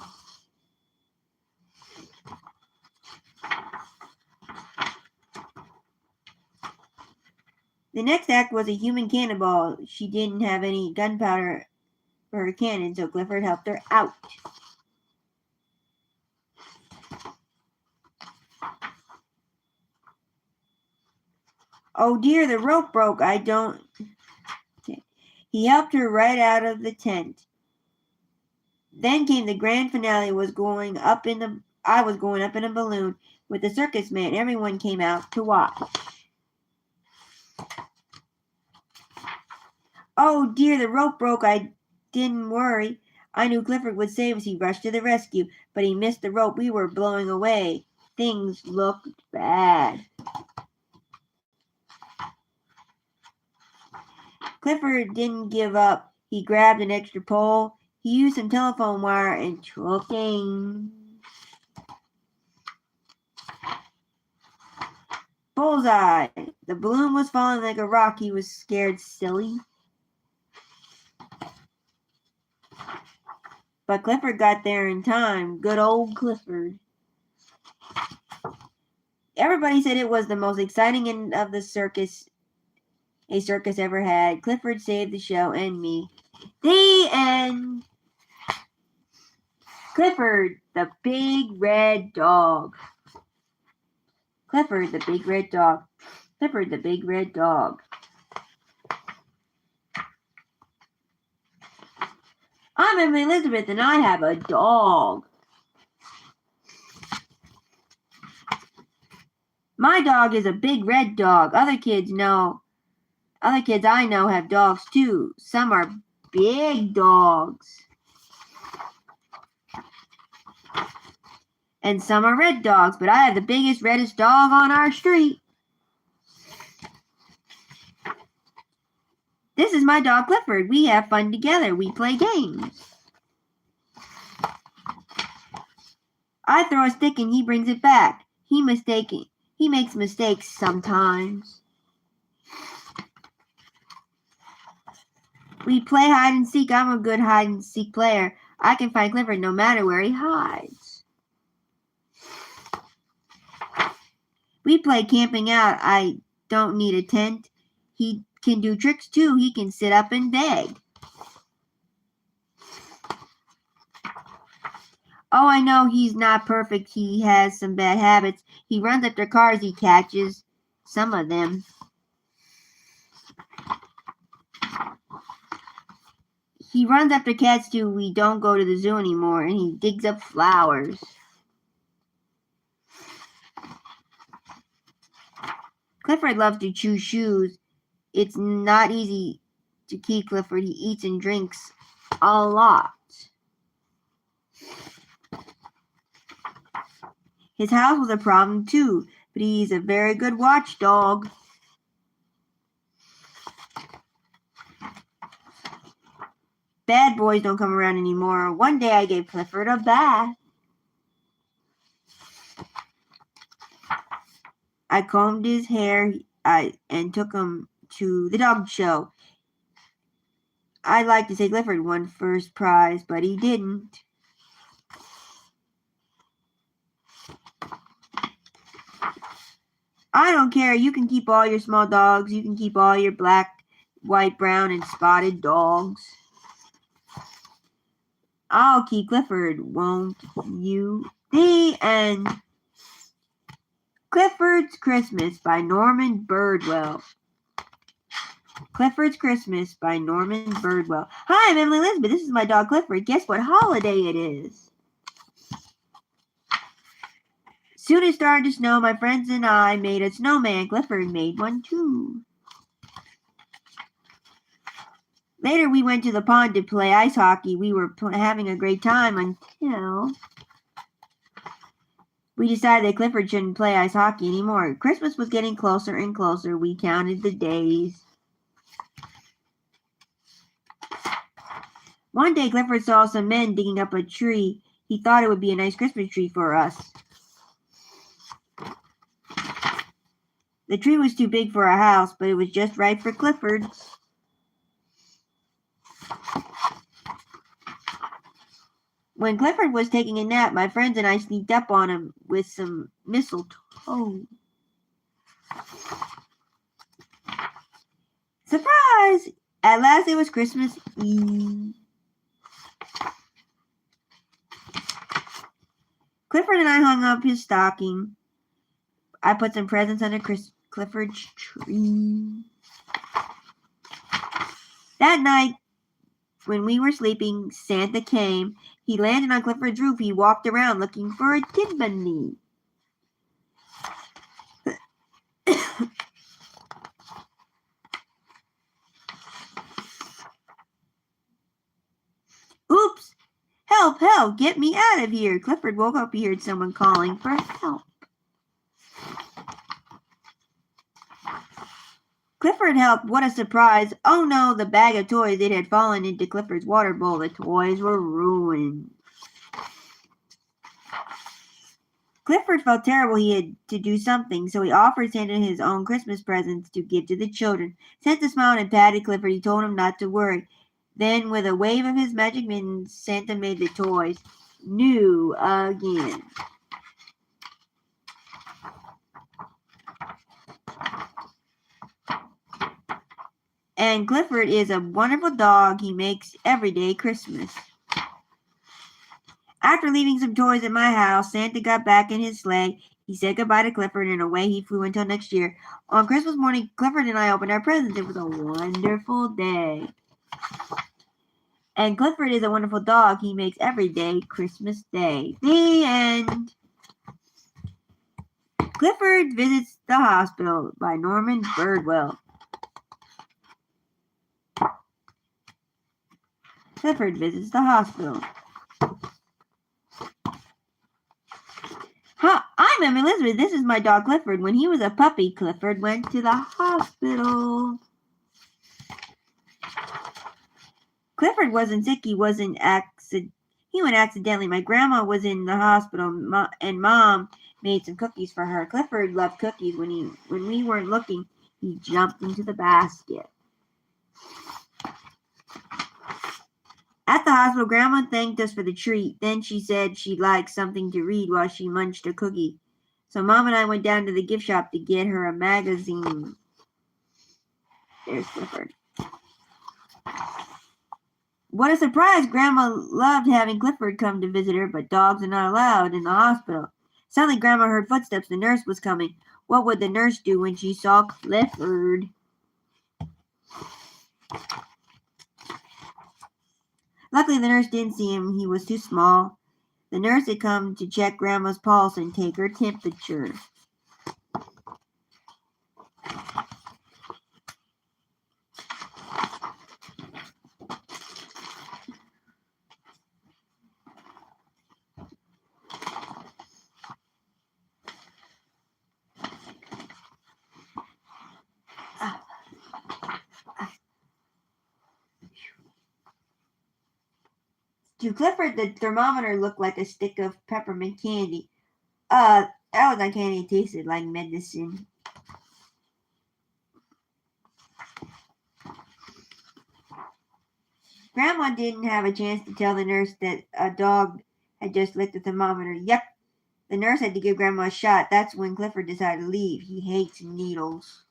The next act was a human cannonball. She didn't have any gunpowder for her cannon, so Clifford helped her out. Oh dear, the rope broke. He helped her right out of the tent. Then came the grand finale. I was going up in a balloon with the circus man. Everyone came out to watch. Oh dear, the rope broke. I didn't worry. I knew Clifford would save us. He rushed to the rescue, but he missed the rope. We were blowing away. Things looked bad. Clifford didn't give up. He grabbed an extra pole. He used some telephone wire and took aim. Bullseye! The balloon was falling like a rock. He was scared silly. But Clifford got there in time. Good old Clifford. Everybody said it was the most exciting end of the circus a circus ever had. Clifford saved the show and me. The end. Clifford, the big red dog. Clifford, the big red dog. Clifford, the big red dog. I'm Emily Elizabeth and I have a dog. My dog is a big red dog. Other kids I know have dogs too. Some are big dogs. And some are red dogs, but I have the biggest, reddest dog on our street. This is my dog Clifford. We have fun together. We play games. I throw a stick and he brings it back. He makes mistakes sometimes. We play hide and seek. I'm a good hide and seek player. I can find Clifford no matter where he hides. We play camping out. I don't need a tent. He can do tricks too. He can sit up and beg. Oh, I know he's not perfect. He has some bad habits. He runs after cars he catches. Some of them. He runs after cats too. We don't go to the zoo anymore. And he digs up flowers. Clifford loves to chew shoes. It's not easy to keep Clifford. He eats and drinks a lot. His house was a problem too, but he's a very good watchdog. Bad boys don't come around anymore. One day I gave Clifford a bath. I combed his hair and took him to the dog show. I'd like to say Clifford won first prize, but he didn't. I don't care. You can keep all your small dogs. You can keep all your black, white, brown, and spotted dogs. I'll keep Clifford, won't you? The end. Clifford's Christmas by Norman Birdwell. Clifford's Christmas by Norman Birdwell. Hi, I'm Emily Elizabeth. This is my dog Clifford. Guess what holiday it is? Soon it started to snow. My friends and I made a snowman. Clifford made one too. Later we went to the pond to play ice hockey. We were having a great time until we decided that Clifford shouldn't play ice hockey anymore. Christmas was getting closer and closer. We counted the days. One day Clifford saw some men digging up a tree. He thought it would be a nice Christmas tree for us. The tree was too big for our house, but it was just right for Clifford. When Clifford was taking a nap, my friends and I sneaked up on him with some mistletoe. Surprise! At last it was Christmas Eve. Clifford and I hung up his stocking. I put some presents under Clifford's tree. That night, when we were sleeping, Santa came. He landed on Clifford's roof. He walked around looking for a chimney. Oops! Help, help, get me out of here. Clifford woke up. He heard someone calling for help. Clifford helped. What a surprise. Oh no, the bag of toys. It had fallen into Clifford's water bowl. The toys were ruined. Clifford felt terrible. He had to do something, so he offered Santa his own Christmas presents to give to the children. Santa smiled and patted Clifford. He told him not to worry. Then, with a wave of his magic mittens, Santa made the toys new again. And Clifford is a wonderful dog. He makes every day Christmas. After leaving some toys at my house, Santa got back in his sleigh. He said goodbye to Clifford, and away he flew until next year. On Christmas morning, Clifford and I opened our presents. It was a wonderful day. And Clifford is a wonderful dog. He makes every day Christmas Day. The end. Clifford Visits the Hospital by Norman Birdwell. Clifford visits the hospital. Huh, I'm Emma Elizabeth. This is my dog Clifford. When he was a puppy, Clifford went to the hospital. Clifford wasn't sick. He went accidentally. My grandma was in the hospital, and Mom made some cookies for her. Clifford loved cookies. When we weren't looking, he jumped into the basket. At the hospital, Grandma thanked us for the treat. Then she said she'd like something to read while she munched a cookie. So Mom and I went down to the gift shop to get her a magazine. There's Clifford. What a surprise! Grandma loved having Clifford come to visit her, but dogs are not allowed in the hospital. Suddenly, Grandma heard footsteps. The nurse was coming. What would the nurse do when she saw Clifford? Luckily, the nurse didn't see him. He was too small. The nurse had come to check Grandma's pulse and take her temperature. To Clifford, the thermometer looked like a stick of peppermint candy. That was not candy. It tasted like medicine. Grandma didn't have a chance to tell the nurse that a dog had just licked the thermometer. Yuck! The nurse had to give Grandma a shot. That's when Clifford decided to leave. He hates needles.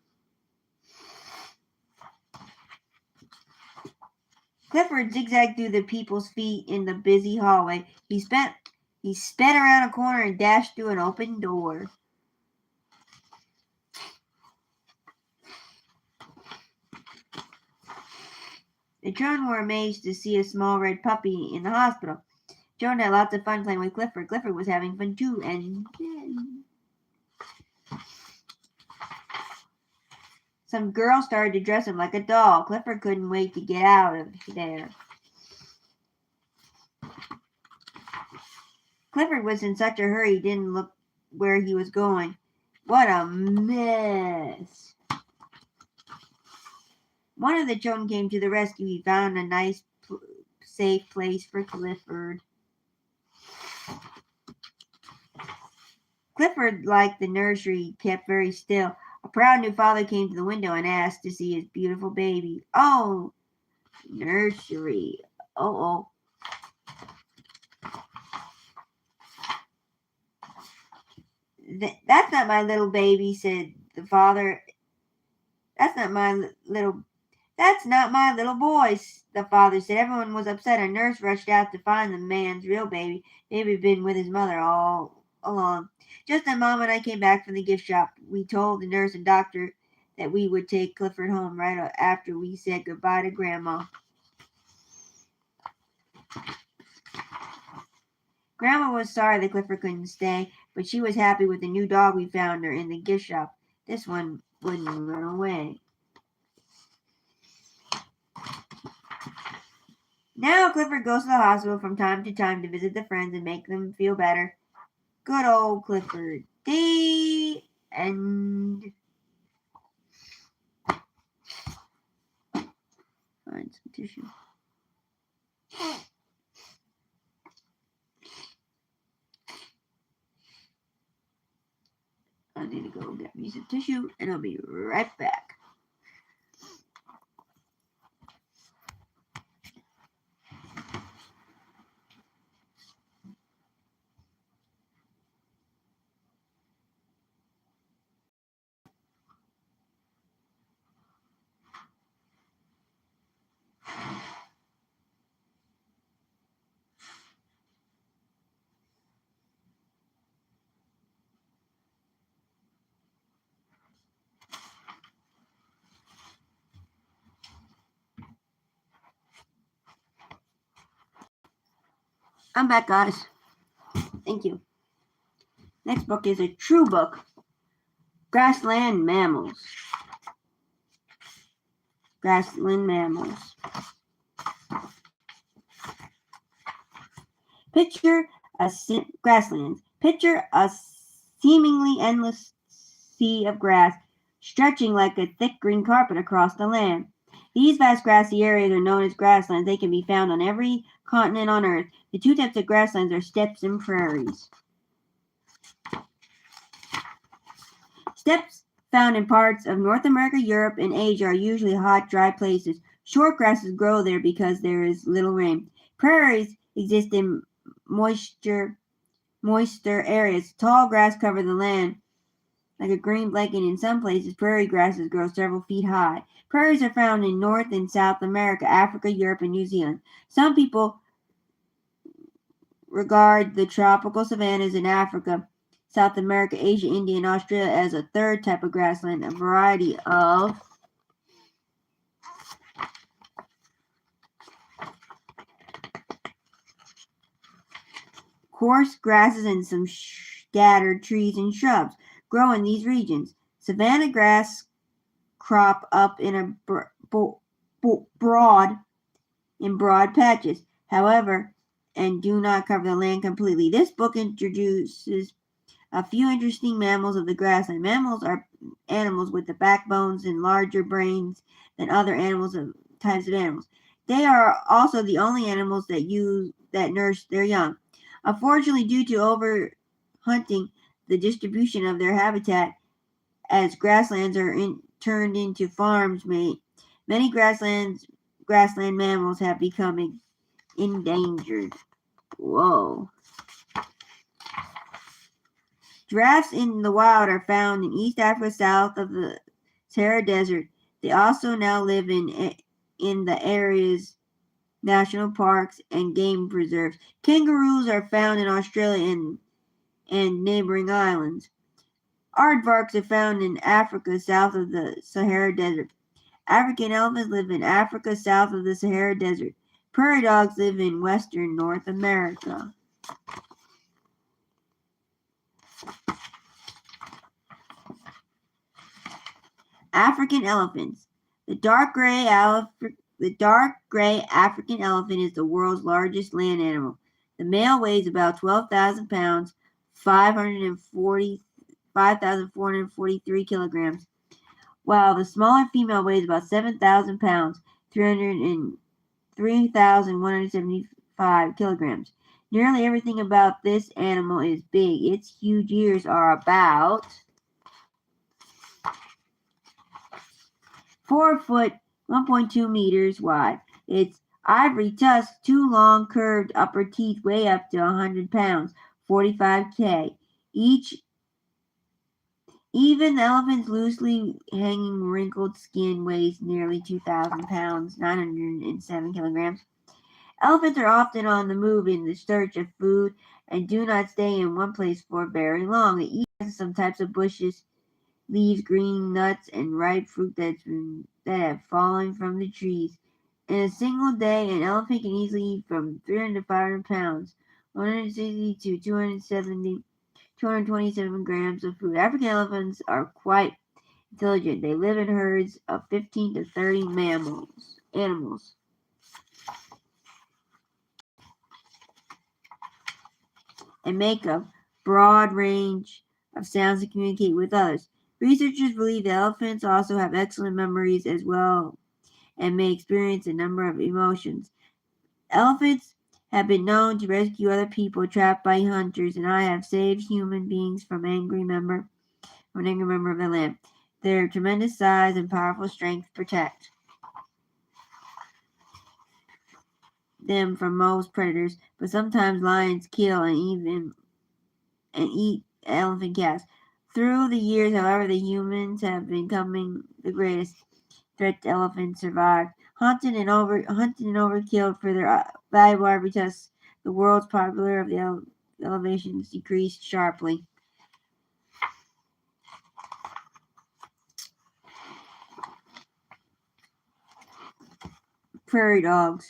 Clifford zigzagged through the people's feet in the busy hallway. He sped around a corner and dashed through an open door. The children were amazed to see a small red puppy in the hospital. Children had lots of fun playing with Clifford. Clifford was having fun too, and then some girls started to dress him like a doll. Clifford couldn't wait to get out of there. Clifford was in such a hurry he didn't look where he was going. What a mess. One of the children came to the rescue. He found a nice, safe place for Clifford. Clifford, like the nursery, kept very still. A proud new father came to the window and asked to see his beautiful baby. Oh, nursery. Oh. That's not my little baby, said the father. That's not my little boy, the father said. Everyone was upset. A nurse rushed out to find the man's real baby. Baby had been with his mother all along. Just as Mom and I came back from the gift shop, we told the nurse and doctor that we would take Clifford home right after we said goodbye to Grandma. Grandma was sorry that Clifford couldn't stay, but she was happy with the new dog we found her in the gift shop. This one wouldn't run away. Now Clifford goes to the hospital from time to time to visit the friends and make them feel better. Good old Clifford. The end. Find some tissue. I need to go get me some tissue, and I'll be right back. I'm back, guys. Thank you. Next book is a true book. Grassland Mammals. Grassland Mammals. Picture a grasslands. Picture a seemingly endless sea of grass, stretching like a thick green carpet across the land. These vast grassy areas are known as grasslands. They can be found on every continent on Earth. The two types of grasslands are steppes and prairies. Steppes found in parts of North America, Europe, and Asia are usually hot, dry places. Short grasses grow there because there is little rain. Prairies exist in moister areas. Tall grass cover the land like a green blanket. In some places, prairie grasses grow several feet high. Prairies are found in North and South America, Africa, Europe, and New Zealand. Some people regard the tropical savannas in Africa, South America, Asia, India, and Australia as a third type of grassland. A variety of coarse grasses and some scattered trees and shrubs grow in these regions. Savanna grass crop up in broad patches, however, and do not cover the land completely. This book introduces a few interesting mammals of the grassland. Mammals are animals with the backbones and larger brains than other types of animals. They are also the only animals that nurse their young. Unfortunately, due to overhunting, the distribution of their habitat as grasslands are turned into farms, many grassland mammals have become endangered. Whoa. Giraffes in the wild are found in East Africa south of the Sahara Desert. They also now live in the area's national parks and game preserves. Kangaroos are found in Australia and neighboring islands. Aardvarks are found in Africa south of the Sahara Desert. African elephants live in Africa south of the Sahara Desert. Prairie dogs live in western North America. African elephants. The dark gray African elephant is the world's largest land animal. The male weighs about 12,000 pounds, 5,443 kilograms, while the smaller female weighs about 7,000 pounds, 3,175 kilograms. Nearly everything about this animal is big. Its huge ears are about 4 foot, 1.2 meters wide. Its ivory tusks, 2 long curved upper teeth weigh up to 100 pounds, 45 each. Even the elephant's loosely hanging wrinkled skin weighs nearly 2,000 pounds, 907 kilograms. Elephants are often on the move in the search of food and do not stay in one place for very long. They eat some types of bushes, leaves, green nuts, and ripe fruit that have fallen from the trees. In a single day, an elephant can easily eat from 300 to 500 pounds, 160 to 227 grams of food. African elephants are quite intelligent. They live in herds of 15 to 30 animals. And make a broad range of sounds to communicate with others. Researchers believe that elephants also have excellent memories as well and may experience a number of emotions. Elephants have been known to rescue other people trapped by hunters, and I have saved human beings from an angry member of the land. Their tremendous size and powerful strength protect them from most predators, but sometimes lions kill and eat elephant calves. Through the years, however, the humans have become the greatest threat to elephants survived. Hunted and overkilled for their valuable ivory tusks, the world's popularity of the elevations decreased sharply. Prairie dogs.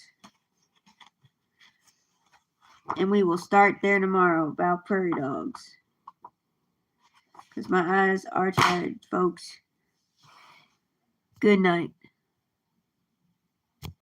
And we will start there tomorrow about prairie dogs. Because my eyes are tired, folks. Good night.